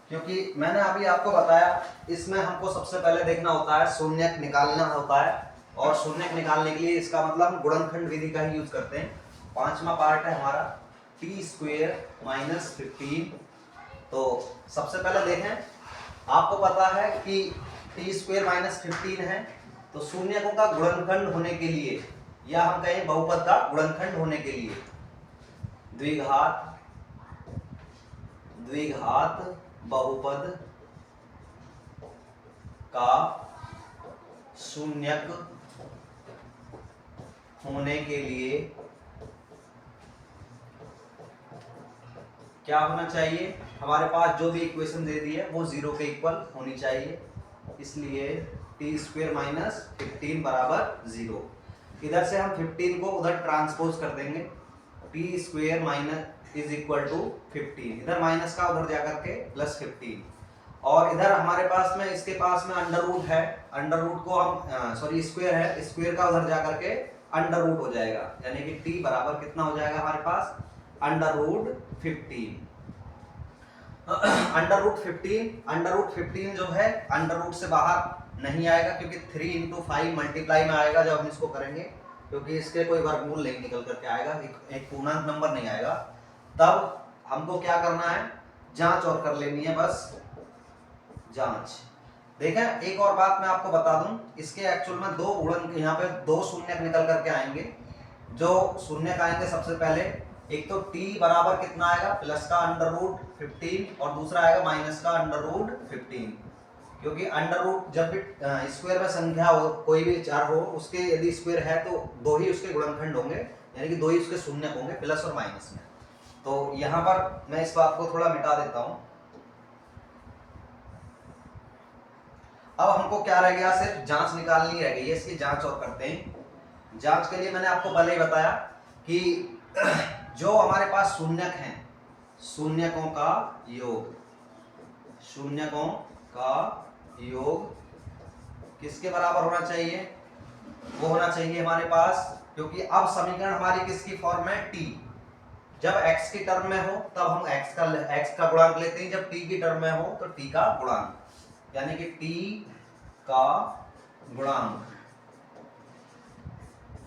क्योंकि मैंने अभी आपको बताया इसमें हमको सबसे पहले देखना होता है शून्यक निकालना होता है, और शून्यक निकालने के लिए इसका मतलब हम गुणनखंड विधि का ही यूज करते हैं। पांचवा पार्ट है हमारा t² - 15। तो सबसे पहले देखें, आपको पता है कि t² - 15 है, तो शून्यकों का गुणनखंड होने के लिए, या हम कहें बहुपद का गुणनखंड होने के लिए, द्विघात बहुपद का शून्यक होने के लिए क्या होना चाहिए, हमारे पास जो भी इक्वेशन दे दी है वो 0 के इक्वल होनी चाहिए, इसलिए t² - 15 = 0। इधर से हम 15 को उधर ट्रांसपोज कर देंगे, t² - = 15, इधर माइनस का उधर जाकर के +15, और इधर हमारे पास में इसके पास में अंडर रूट है, अंडर रूट को हम स्क्वायर है, स्क्वायर का उधर जाकर के अंडर रूट हो जाएगा, यानी कि t बराबर कितना हो जाएगा हमारे पास √15। √15 जो है अंडर रूट से बाहर नहीं आएगा, क्योंकि 3 × 5 मल्टीप्लाई में आएगा जब हम इसको करेंगे, क्योंकि इसके कोई वर्गमूल नहीं निकल करके आएगा, एक पूर्णांक नंबर नहीं आएगा। तब हमको क्या करना है, जांच और कर लेनी है, बस जांच। देखें एक और बात मैं आपको बता दूं, इसके एक्चुअल में दो गुणन, यहाँ पे दो शून्यक निकल करके आएंगे। जो शून्यक आएंगे सबसे पहले, एक तो t बराबर कितना आएगा, प्लस का अंडर रूट 15 और दूसरा आएगा माइनस का अंडर रूट 15। क्योंकि अंडर रूट जब भी स्क्वायर में संख्या हो, कोई भी चर हो, उसके यदि स्क्वायर है तो दो ही उसके गुणनखंड होंगे, यानी कि दो ही उसके शून्यक होंगे, प्लस और माइनस में। तो यहाँ पर मैं इस बात को थोड़ा मिटा देता हूँ। अब हमको क्या रह गया, सिर्फ जांच निकालनी रह गई है, इसकी जांच और करते हैं। जांच के लिए मैंने आपको पहले ही बताया कि जो हमारे पास शून्यक हैं, शून्यकों का योग, शून्यकों का योग किसके बराबर होना चाहिए, वो होना चाहिए हमारे पास, क्योंकि अब समीकरण हमारी किसकी फॉर्म है, t। जब x की टर्म में हो तब हम x का गुणांक लेते हैं, जब t की टर्म में हो तो t का गुणांक, यानी कि t का गुणांक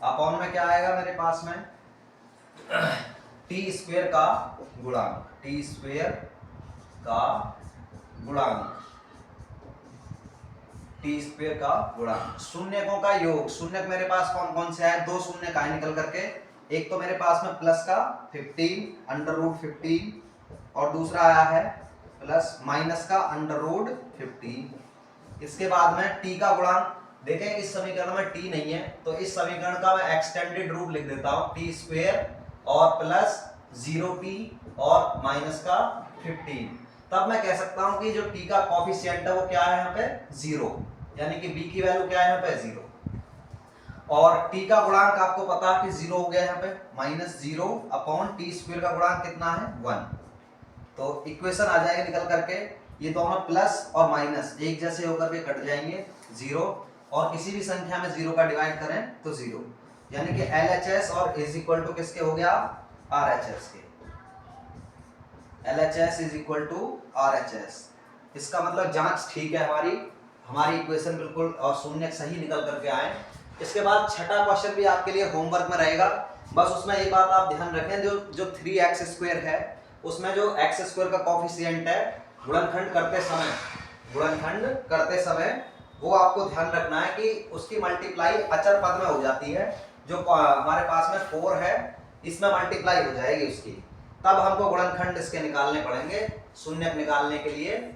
अपॉन में क्या आएगा मेरे पास में, टी स्क्वायर का गुणांक, टी स्क्वायर का गुणांक, टी स्क्वायर का गुणांक। शून्यकों का योग, शून्यक मेरे पास कौन कौन से आए, दो शून्यक आए निकल करके। एक तो मेरे पास में प्लस का 15 अंडर रूट 15 और दूसरा आया है प्लस माइनस का अंडर रूट 15। इसके बाद में टी का गुणांक, देखें इस समीकरण में टी नहीं है तो इस समीकरण का मैं एक्सटेंडेड रूप लिख देता हूं, टी स्क्वायर और प्लस 0t और माइनस का 15। तब मैं कह सकता हूं कि जो t का कोफिशिएंट है वो क्या है यहाँ पे 0, यानी कि b की वैल्यू क्या है यहाँ पे 0। और t का गुणांक आपको पता है कि 0 हो गया यहाँ पे, माइनस 0 अपॉन टी स्क्वायर का गुणांक कितना है 1। तो इक्वेशन आ जाएगी निकल करके, ये दोनों प्लस और माइनस एक जैसे होकर के कट जाएंगे 0, और किसी भी संख्या में 0 का डिवाइड करें तो 0, यानी कि LHS और इज इक्वल टू किसके हो गया, RHS के। LHS is equal to RHS। इसका मतलब जांच ठीक है हमारी इक्वेशन बिल्कुल और शून्य सही निकल करके आए। इसके बाद छठा क्वेश्चन भी आपके लिए होमवर्क में रहेगा, बस उसमें एक बात आप ध्यान रखें, जो 3x स्क्वायर है उसमें जो x स्क्वायर का कोफिशिएंट है गुणनखंड करते समय वो आपको ध्यान रखना है कि उसकी मल्टीप्लाई अचर पद में हो जाती है। जो हमारे पास में 4 है इसमें मल्टीप्लाई हो जाएगी उसकी, तब हमको गुणनखंड इसके निकालने पड़ेंगे शून्यक निकालने के लिए।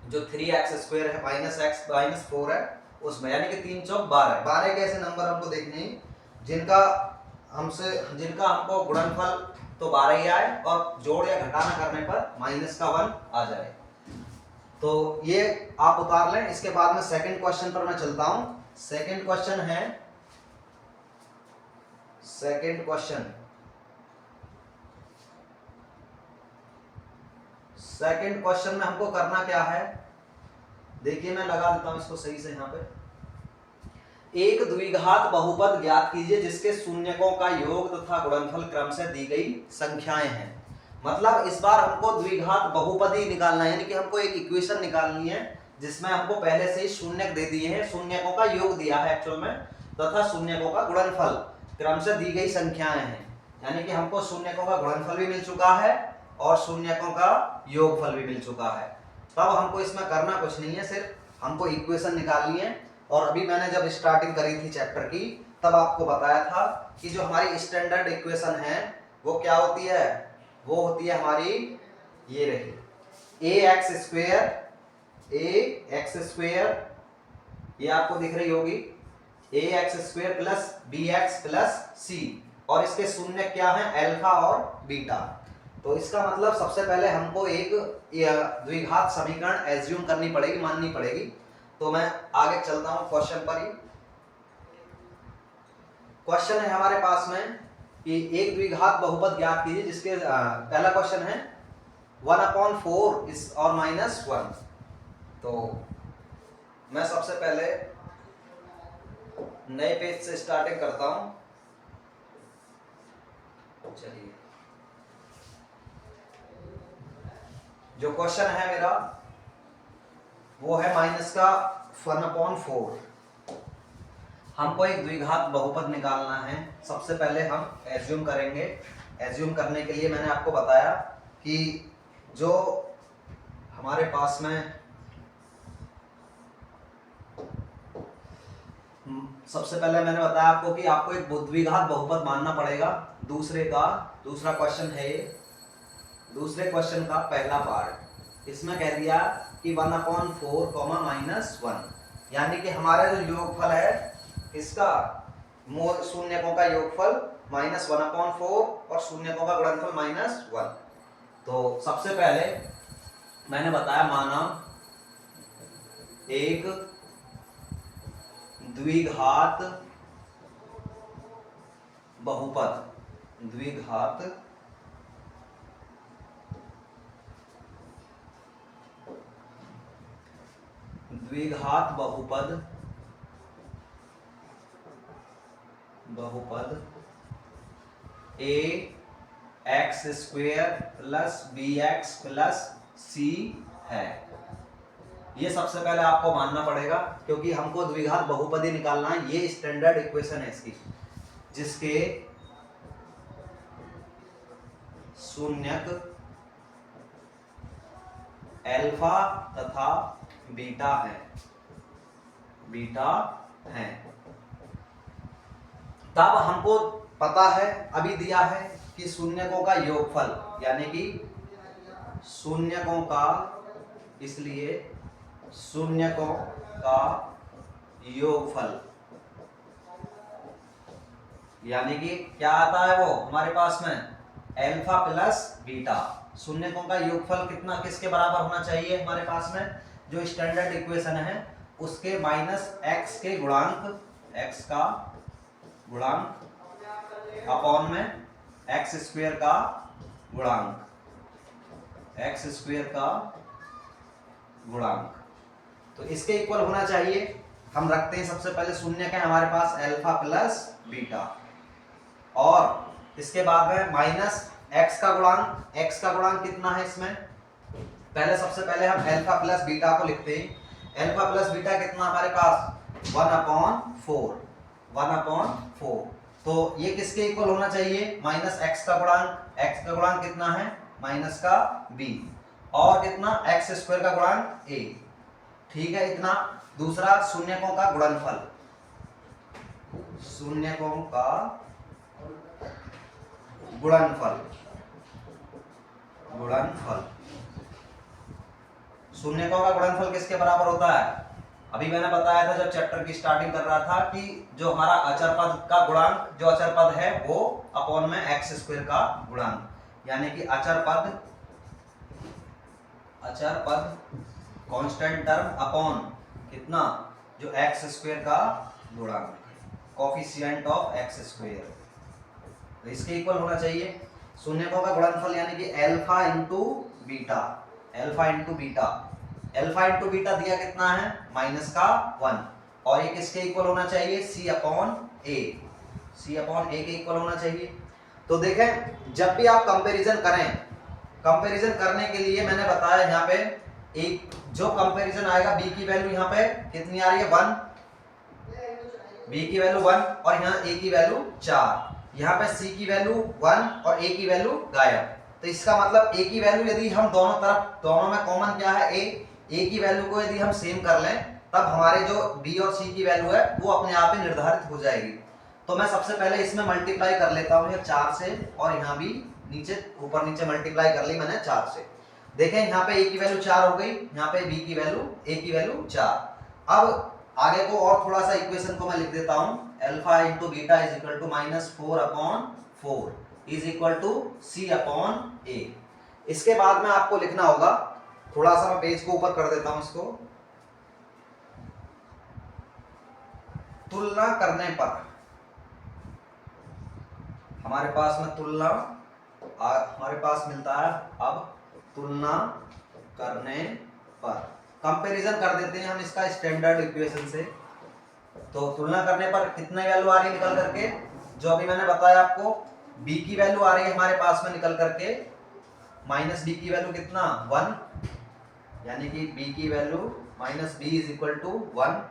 जो 3x स्क्वायर है माइनस x माइनस 4 है उसमें, यानी कि 3 चौक 12। 12 के ऐसे नंबर हमको देखने हैं जिनका हमको गुणनफल तो 12 ही आए और जोड़ या घटाना करने पर माइनस का 1 आ जाए। तो ये आप उतार लें। इसके बाद में सेकंड क्वेश्चन पर मैं चलता हूं। सेकंड क्वेश्चन में हमको करना क्या है, देखिए मैं लगा देता हूं इसको सही से। यहाँ पे एक द्विघात बहुपद ज्ञात कीजिए जिसके शून्यकों का योग तथा गुणनफल क्रम से दी गई संख्याएं हैं। मतलब इस बार हमको द्विघात बहुपदी निकालना है, यानी कि हमको एक इक्वेशन निकालनी है जिसमें हमको पहले से ही शून्यक दे दिए हैं, शून्यकों का योग दिया है एक्चुअल में, तथा शून्यकों का गुणनफल क्रम से दी गई संख्याएं हैं। यानी कि हमको शून्यकों का गुणनफल भी मिल चुका है और शून्यकों का योगफल भी मिल चुका है। तब हमको इसमें करना कुछ नहीं है, सिर्फ हमको इक्वेशन निकालनी है। और अभी मैंने जब स्टार्टिंग करी थी चैप्टर की तब आपको बताया था कि जो हमारी स्टैंडर्ड इक्वेशन है वो क्या होती है, वो होती है हमारी, ये रही ax स्क्वायर, ये आपको दिख रही होगी, ax square plus bx plus c, और इसके शून्य क्या है अल्फा और बीटा। तो इसका मतलब सबसे पहले हमको एक द्विघात समीकरण एज्यूम करनी पड़ेगी, माननी पड़ेगी। तो मैं आगे चलता हूं क्वेश्चन पर ही। क्वेश्चन है हमारे पास में कि एक द्विघात बहुपद ज्ञात कीजिए जिसके पहला क्वेश्चन है 1/4 इस और -1। तो मैं सबसे पहले नए पेज से स्टार्टिंग करता हूं। चलिए, जो क्वेश्चन है मेरा वो है -1/4। हमको एक द्विघात बहुपद निकालना है। सबसे पहले हम एज्यूम करेंगे। एज्यूम करने के लिए मैंने आपको बताया कि जो हमारे पास में सबसे पहले मैंने बताया आपको कि आपको एक द्विघात बहुपद मानना पड़ेगा। दूसरा क्वेश्चन है ये। दूसरे क्वेश्चन का पहला पार्ट इसमें कह दिया कि 1/4 -1, यानी कि हमारा जो योगफल है इसका शून्यकों का योगफल -1/4 और शून्यकों का गुणनफल -1। तो सबसे पहले मैंने बताया माना एक द्विघात बहुपद ax² + bx + c है। ये सबसे पहले आपको मानना पड़ेगा, क्योंकि हमको द्विघात बहुपदी निकालना है। ये स्टैंडर्ड इक्वेशन है इसकी, जिसके शून्यक अल्फा तथा बीटा है। तब हमको पता है, अभी दिया है कि शून्यकों का योगफल, यानी कि शून्यकों का, इसलिए शून्यकों का योगफल, यानी कि क्या आता है वो हमारे पास में अल्फा प्लस बीटा। शून्यकों का योगफल कितना, किसके बराबर होना चाहिए हमारे पास में, जो स्टैंडर्ड इक्वेशन है उसके -x के गुणांक, x का गुणांक अपॉन में x² का गुणांक, तो इसके इक्वल होना चाहिए। हम रखते हैं सबसे पहले शून्य का हमारे पास अल्फा प्लस बीटा, और इसके बाद में -x का गुणांक। x का गुणांक कितना है इसमें, सबसे पहले हम अल्फा प्लस बीटा को लिखते हैं। अल्फा प्लस बीटा कितना हमारे पास 1/4। तो ये किसके इक्वल होना चाहिए, -x का गुणांक। x का गुणांक कितना है माइनस का b, और कितना x² का गुणांक a। ठीक है, इतना। दूसरा शून्यकों का गुणनफल, शून्यकों का गुणनफल। शून्यकों का गुणनफल किसके बराबर होता है, अभी मैंने बताया था जब चैप्टर की स्टार्टिंग कर रहा था कि जो हमारा अचर पद का गुणांक, जो अचर पद है वो अपॉन में x² का गुणांक, यानी कि अचर पद कांस्टेंट टर्म अपॉन कितना, जो x² का गुणांक, कोफिशिएंट ऑफ x², तो इसके इक्वल होना चाहिए। शून्यकों का गुणनफल यानी कि alpha into beta. Alpha into beta दिया कितना है -1, और ये किसके इक्वल होना चाहिए, c/a के इक्वल होना चाहिए। तो देखें, जब भी आप कंपैरिजन करने के लिए मैंने बताया यहाँ पे एक जो कंपैरिजन आएगा, b की वैल्यू यहाँ पे कितनी आ रही है 1, b की वैल्यू 1 और यहाँ a की वैल्यू 4, यहाँ पे c की वैल्यू 1 और a की वैल्यू गायब। तो इसका मतलब a की वैल्यू यदि हम दोनों में कॉमन क्या है a की वैल्यू को यदि हम सेम कर लें, तब हमारे जो b और c की वैल्यू है वो अपने आप ही निर्धारित हो जाएगी। तो मैं सबसे पहले इसमें मल्टीप्लाई कर लेता हूँ 4 से, और यहाँ भी ऊपर नीचे मल्टीप्लाई कर ली मैंने 4 से। देखें यहाँ पे a की वैल्यू 4 हो गई, यहाँ पे a की वैल्यू 4। अब आगे को और थोड़ा सा इक्वेशन को मैं लिख देता हूँ, alpha into beta is equal to -4/4 is equal to c/a। इसके बाद में आपको लिखना होगा, थोड़ा सा मैं पेज को ऊपर कर देता हूं इसको, तुलना करने पर हमारे पास मिलता है। अब तुलना करने पर कंपैरिजन कर देते हैं हम इसका स्टैंडर्ड इक्वेशन से। तो तुलना करने पर कितने वैल्यू आ रही है निकल करके, जो अभी मैंने बताया आपको, b की वैल्यू आ रही है हमारे पास में निकल करके -b की वैल्यू कितना 1, यानी कि b की value -b is equal to 1,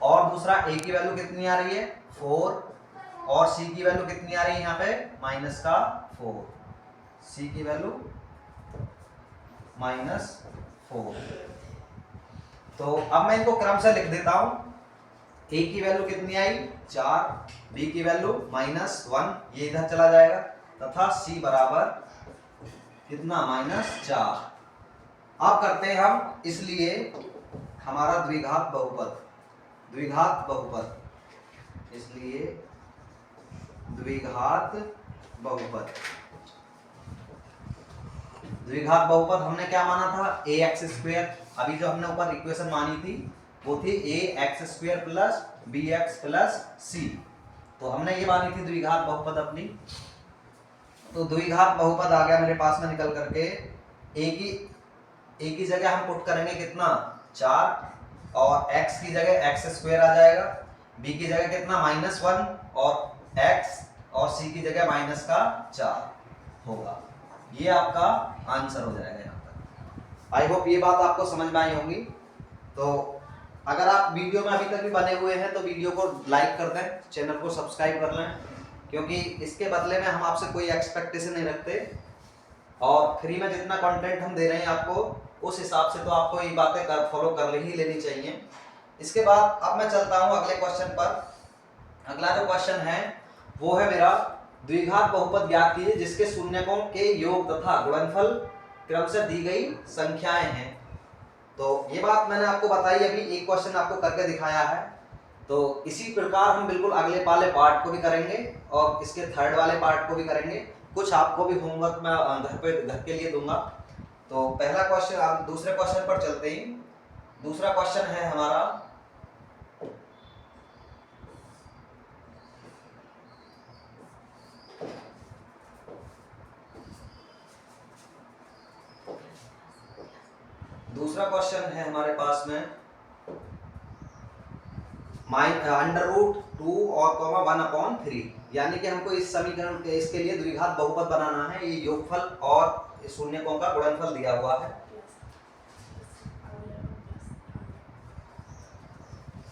और दूसरा a की वैल्यू कितनी आ रही है 4 और c की वैल्यू कितनी आ रही है यहाँ पे -4, c की वैल्यू -4। तो अब मैं इनको क्रम से लिख देता हूं। a की वैल्यू कितनी आई 4, b की वैल्यू -1, ये इधर चला जाएगा, तथा c बराबर कितना -4। अब करते हैं हम इसलिए हमारा द्विघात बहुपद, इसलिए द्विघात बहुपद हमने क्या माना था ax²। अभी जो हमने ऊपर इक्वेशन मानी थी वो थी ax² plus bx plus c, तो हमने ये मानी थी द्विघात बहुपद अपनी। तो द्विघात बहुपद आ गया मेरे पास में निकल करके, a की जगह हम पुट करेंगे कितना 4 और x की जगह x² आ जाएगा, b की जगह कितना -1 और x और c की जगह -4 होगा। ये आपका आंसर हो जाएगा यहाँ पर। आई होप ये बात आपको समझ में आई होगी। तो अगर आप वीडियो में अभी तक भी बने हुए हैं तो वीडियो को लाइक कर दें, चैनल को सब्सक्राइब कर लें, क्योंकि इसके बदले में हम आपसे कोई एक्सपेक्टेशन नहीं रखते और फ्री में जितना कंटेंट हम दे रहे हैं आपको उस हिसाब से तो आपको ये बातें फॉलो कर ही लेनी चाहिए। इसके बाद अब मैं चलता हूँ अगले क्वेश्चन पर। अगला जो क्वेश्चन है वो है मेरा द्विघात बहुपद ज्ञात कीजिए जिसके शून्यकों के योग तथा गुणनफल क्रम से दी गई संख्याएं हैं। तो ये बात मैंने आपको बताई, अभी एक क्वेश्चन आपको करके दिखाया है। तो इसी प्रकार हम बिल्कुल अगले वाले पार्ट को भी करेंगे और इसके थर्ड वाले पार्ट को भी करेंगे। कुछ आपको भी होमवर्क मैं घर के लिए दूंगा। तो पहला क्वेश्चन, आप दूसरे क्वेश्चन पर चलते ही। दूसरा क्वेश्चन है हमारा हमारे पास में √2 और 1/3, यानी कि हमको इस समीकरण के इसके लिए द्विघात बहुपद बनाना है। ये योगफल और शून्यकों का गुणनफल दिया हुआ है।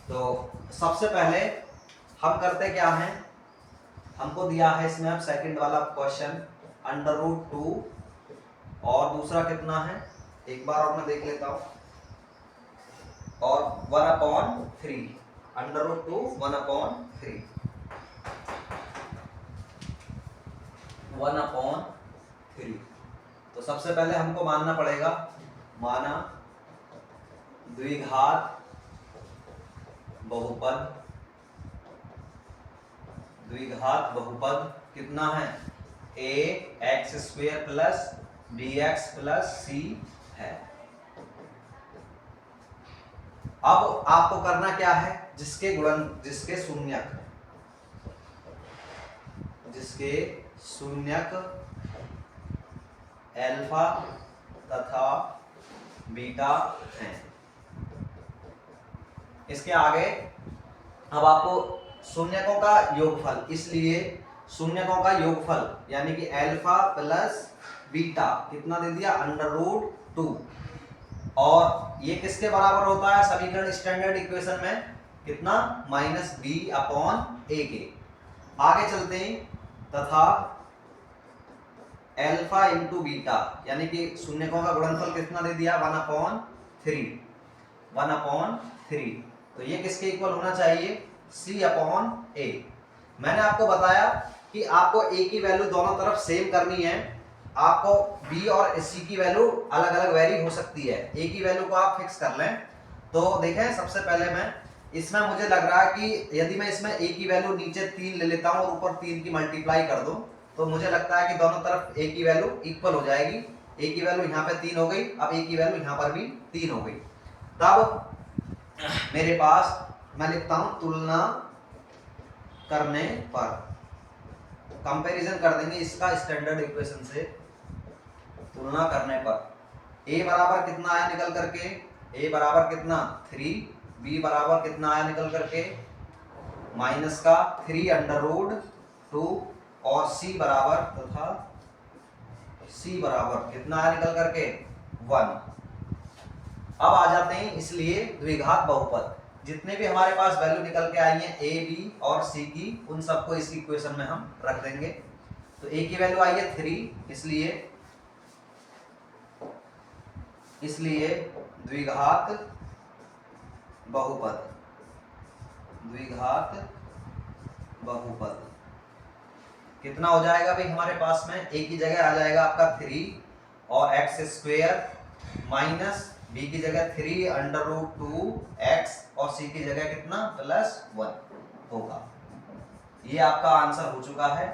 तो सबसे पहले हम करते क्या हैं, हमको दिया है इसमें अब सेकंड वाला क्वेश्चन √2 और दूसरा कितना है एक बार और मैं देख लेता हूं, और 1/3, √2 1/3, 1/3। तो सबसे पहले हमको मानना पड़ेगा, माना द्विघात बहुपद कितना है ax² plus bx plus c है। अब आपको करना क्या है, जिसके शून्यक अल्फा तथा बीटा हैं, इसके आगे अब आपको शून्यकों का योगफल, इसलिए शून्यकों का योगफल यानी कि अल्फा प्लस बीटा कितना दे दिया √2, और ये किसके बराबर होता है समीकरण स्टैंडर्ड इक्वेशन में कितना -b/a के। आगे चलते हैं, तथा अल्फा इंटू बीटा यानी कि शून्यकों का गुणनफल कितना दे दिया 1/3। तो ये किसके इक्वल होना चाहिए c/a। मैंने आपको बताया कि आपको a की वैल्यू दोनों तरफ सेम करनी है। आपको b और c की वैल्यू अलग अलग वेरी हो सकती है, a की वैल्यू को आप फिक्स कर लें। तो देखें, सबसे पहले मैं इसमें मुझे लग रहा है कि यदि मैं इसमें a की वैल्यू नीचे 3 ले लेता हूं और ऊपर 3 की मल्टीप्लाई कर दूं तो मुझे लगता है कि दोनों तरफ a की वैल्यू इक्वल हो जाएगी। a की वैल्यू यहाँ पे 3 हो गई, अब a की वैल्यू यहाँ पर भी 3 हो गई। तब मेरे पास मैं लिखता हूं तुलना करने पर, कंपैरिजन कर देंगे इसका स्टैंडर्ड इक्वेशन से। तुलना करने पर a बराबर कितना आया निकल करके, a बराबर कितना 3, b बराबर कितना आया निकल करके -3/√2 और c बराबर कितना आया निकल करके 1। अब आ जाते हैं इसलिए द्विघात बहुपद। जितने भी हमारे पास वैल्यू निकल के आई है ए बी और सी की, उन सबको इस इक्वेशन में हम रख देंगे। तो ए की वैल्यू आई है 3, इसलिए द्विघात बहुपद, कितना हो जाएगा भाई हमारे पास में, ए की जगह आ जाएगा आपका 3 और एक्स स्क्वायर माइनस बी की जगह 3 अंडर रूट 2 एक्स और सी की जगह कितना +1 होगा। ये आपका आंसर हो चुका है।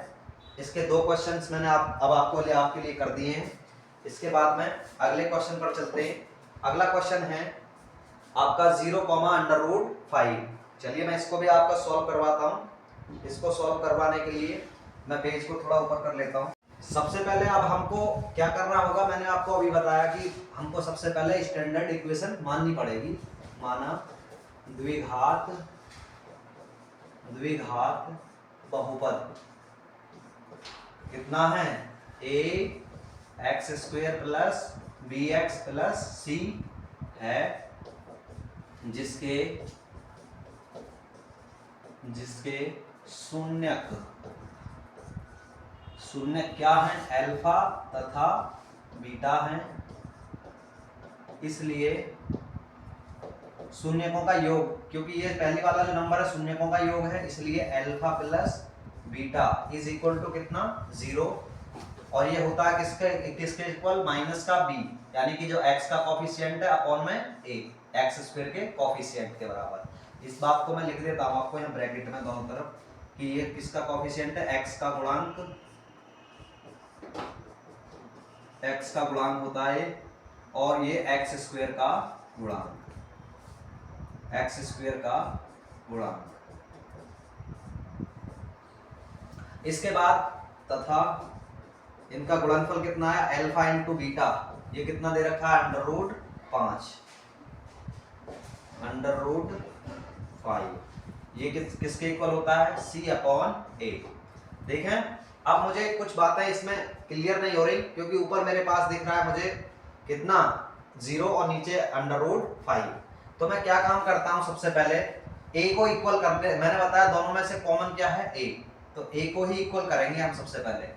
इसके 2 क्वेश्चंस मैंने अब आपके लिए कर दिए हैं। इसके बाद में अगले क्वेश्चन पर चलते हैं। अगला क्वेश्चन है आपका 0,√5। चलिए मैं इसको भी आपका सॉल्व करवाता हूँ। इसको सॉल्व करवाने के लिए मैं पेज को थोड़ा ऊपर कर लेता हूँ। सबसे पहले अब हमको क्या करना होगा, मैंने आपको अभी बताया कि हमको सबसे पहले स्टैंडर्ड इक्वेशन माननी पड़ेगी। माना द्विघात बहुपद कितना है, ax² + bx + c है, जिसके शून्य क्या है, अल्फा तथा बीटा है। इसलिए शून्यकों का योग, क्योंकि ये पहली वाला जो नंबर है शून्यकों का योग है, इसलिए अल्फा + बीटा = कितना 0। और ये होता है किसके इक्वल, माइनस का b, यानी कि जो x का कोफिशिएंट है अपॉन में a, x² के कोफिशिएंट के बराबर। इस बात को मैं लिख देता हूं आपको यहाँ ब्रैकेट में दोनों तरफ कि ये किसका कोफिशिएंट है, x का गुणांक होता है और ये x² का गुणांक। इसके बाद तथा इनका गुणनफल कितना है, अल्फा × बीटा, ये कितना दे रखा है, √5। ये किसके इक्वल होता है, c/a। देखें अब मुझे कुछ बातें इसमें क्लियर नहीं हो रही, क्योंकि ऊपर मेरे पास दिख रहा है मुझे कितना 0 और नीचे √5। तो मैं क्या काम करता हूं, सबसे पहले a को इक्वल करने, मैंने बताया दोनों में से कॉमन क्या है a, तो a को ही इक्वल करेंगे हम सबसे पहले।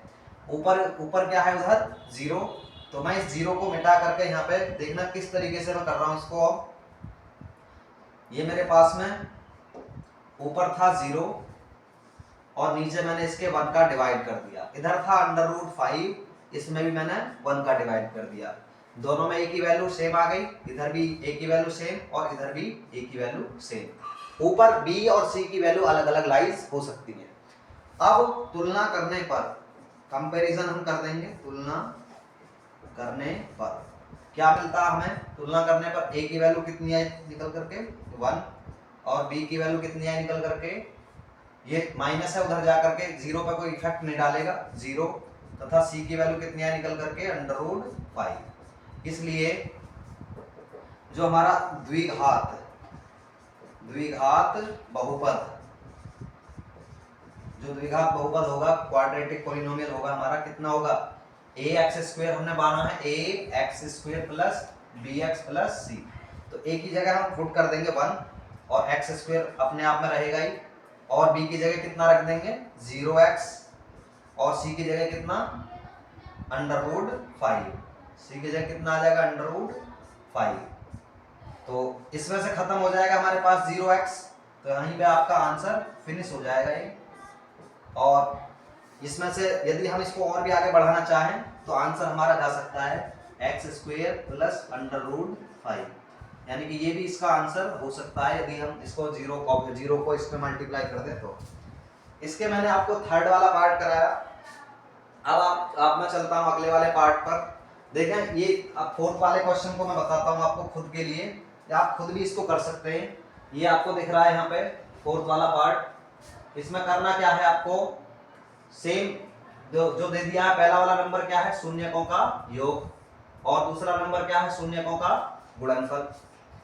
ऊपर क्या है उधर 0, तो मैं इस 0 को मिटा करके यहाँ पे देखना किस तरीके से मैं कर रहा हूँ इसको। ये मेरे पास में ऊपर था 0 और नीचे मैंने इसके 1 का डिवाइड कर दिया। इधर था √5, इसमें भी मैंने 1 का डिवाइड कर दिया। दोनों में a की वैल्यू सेम आ गई, इधर भी a की वैल्यू सेम और इधर भी a की वैल्यू सेम। ऊपर b और c की वैल्यू अलग अलग लाइज हो सकती है। अब तुलना करने पर, कंपैरिजन हम कर देंगे, तुलना करने पर क्या मिलता है हमें, तुलना करने पर a की वैल्यू कितनी आई निकल करके 1 और b की वैल्यू कितनी आई निकल करके, ये माइनस है उधर जा करके 0 पर कोई इफेक्ट नहीं डालेगा 0, तथा c की वैल्यू कितनी आई निकल करके √5। इसलिए जो हमारा द्विघात बहुपद होगा, क्वाड्रेटिक पॉलिनोमियल होगा हमारा, कितना होगा, ax² हमने माना है ax² + bx + c। तो a की जगह हम पुट कर देंगे 1 और x² अपने आप में रहेगा ही, और b की जगह कितना रख देंगे 0x और c की जगह कितना √5, c की जगह कितना आ जाएगा √5। तो इसमें से खत्म हो जाएगा हमारे पास 0x, तो यहीं पे आपका आंसर फिनिश हो जाएगा ये। और इसमें से यदि हम इसको और भी आगे बढ़ाना चाहें तो आंसर हमारा जा सकता है x² + √5, यानी कि ये भी इसका आंसर हो सकता है यदि हम इसको 0 को इसमें मल्टीप्लाई कर दें तो। इसके मैंने आपको थर्ड वाला पार्ट कराया। अब आप मैं चलता हूं अगले वाले पार्ट पर। देखें ये अब फोर्थ वाले क्वेश्चन को मैं बताता हूं आपको खुद के लिए, या आप खुद भी इसको कर सकते हैं। ये आपको दिख रहा है यहाँ पे फोर्थ वाला पार्ट। इसमें करना क्या है आपको, सेम जो दे दिया है, पहला वाला नंबर क्या है, शून्यकों का योग, और दूसरा नंबर क्या है, शून्यकों का गुणनफल।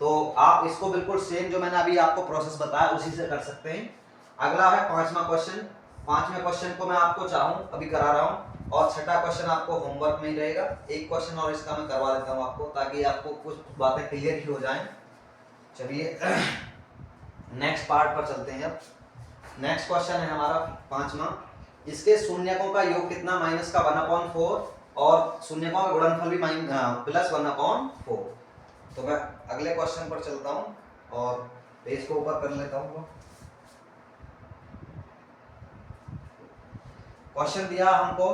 तो आप इसको बिल्कुल सेम जो मैंने अभी आपको प्रोसेस बताया उसी से कर सकते हैं। अगला है पांचवा क्वेश्चन। पांचवें क्वेश्चन को मैं आपको चाहूँ अभी करा रहा हूँ, और छठा क्वेश्चन आपको होमवर्क में ही रहेगा। एक क्वेश्चन और इसका मैं करवा देता हूँ आपको, ताकि आपको कुछ बातें क्लियर ही हो जाएं। चलिए नेक्स्ट पार्ट पर चलते हैं। अब नेक्स्ट क्वेश्चन है हमारा 5वां। इसके शून्यकों का योग कितना, माइनस का 1/4 और शून्यकों का गुणनफल भी प्लस 1/4। तो मैं अगले क्वेश्चन पर चलता हूँ और पेज को ऊपर कर लेता हूँ। क्वेश्चन दिया हमको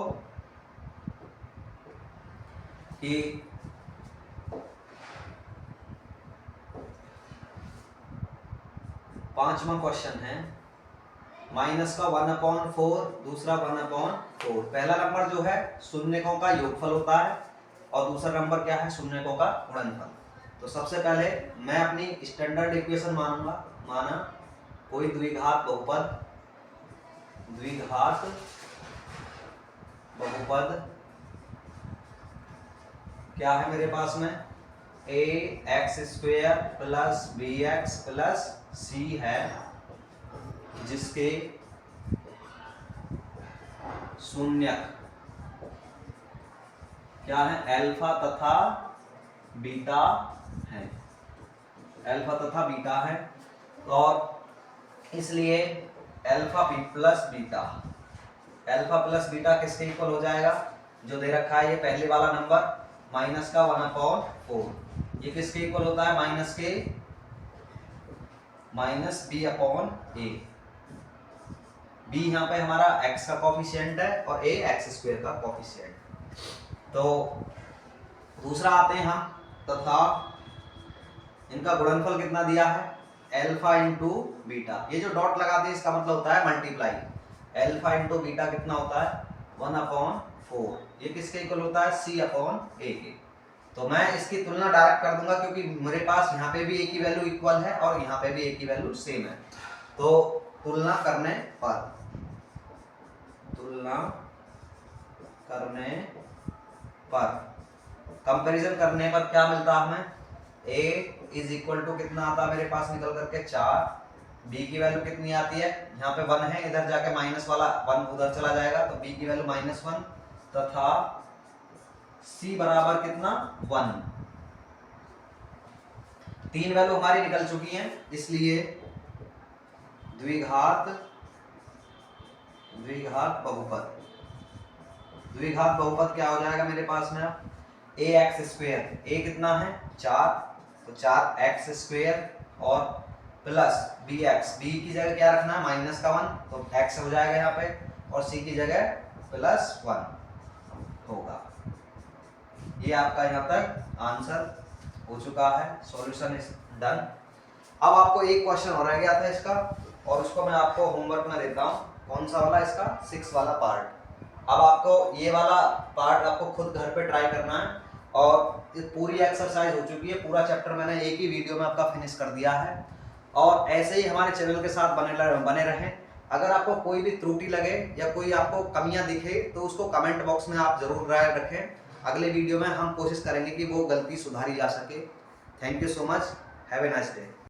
कि पांचवा क्वेश्चन है माइनस का 1/4, दूसरा 1/4। पहला नंबर जो है शून्यकों का योगफल होता है और दूसरा नंबर क्या है, शून्यकों का गुणनफल। तो सबसे पहले मैं अपनी स्टैंडर्ड इक्वेशन माना कोई द्विघात बहुपद क्या है मेरे पास में, ax² plus bx plus c है, जिसके शून्यक क्या है, अल्फा तथा बीटा है। और इसलिए अल्फा प्लस बीटा किसके इक्वल हो जाएगा, जो दे रखा है ये पहले वाला नंबर माइनस का 1/4, ये किसके इक्वल होता है, माइनस b/a। b यहाँ पे हमारा x का कोफिशिएंट है और a x² का कोफिशिएंट। तो दूसरा आते हैं हम, तथा इनका गुणनफल कितना दिया है, अल्फा इंटू बीटा। ये जो डॉट लगाते हैं इसका मतलब होता है मल्टीप्लाई। अल्फा इंटू बीटा कितना होता है, 1/4। ये किसके इक्वल होता है, c/a के। तो मैं इसकी तुलना डायरेक्ट कर दूंगा क्योंकि मेरे पास यहाँ पे भी a की वैल्यू इक्वल है और यहाँ पे भी a की वैल्यू सेम है। तो तुलना करने पर कंपैरिजन करने पर क्या मिलता है हमें, a इज इक्वल टू कितना आता है मेरे पास निकल करके 4, b की वैल्यू कितनी आती है, यहाँ पे 1 है, इधर जाके माइनस वाला 1 उधर चला जाएगा तो b की वैल्यू -1 तथा c बराबर कितना 1। 3 वैल्यू हमारी निकल चुकी हैं, इसलिए द्विघात बहुपद क्या हो जाएगा मेरे पास में, ax², a कितना है 4, तो 4x² और प्लस bx, b की जगह क्या रखना है -1 तो x हो जाएगा यहाँ पे और c की जगह +1 होगा। ये आपका यहाँ तक आंसर हो चुका है, सॉल्यूशन इज डन। अब आपको एक क्वेश्चन और रह गया था इसका और उसको मैं आपको होमवर्क में देता हूँ। कौन सा वाला, इसका 6 वाला पार्ट। अब आपको ये वाला पार्ट आपको खुद घर पे ट्राई करना है और पूरी एक्सरसाइज हो चुकी है, पूरा चैप्टर मैंने एक ही वीडियो में आपका फिनिश कर दिया है। और ऐसे ही हमारे चैनल के साथ बने रहें। अगर आपको कोई भी त्रुटि लगे या कोई आपको कमियां दिखे तो उसको कमेंट बॉक्स में आप जरूर राय रखें। अगले वीडियो में हम कोशिश करेंगे कि वो गलती सुधारी जा सके। Thank you so much, have a nice day.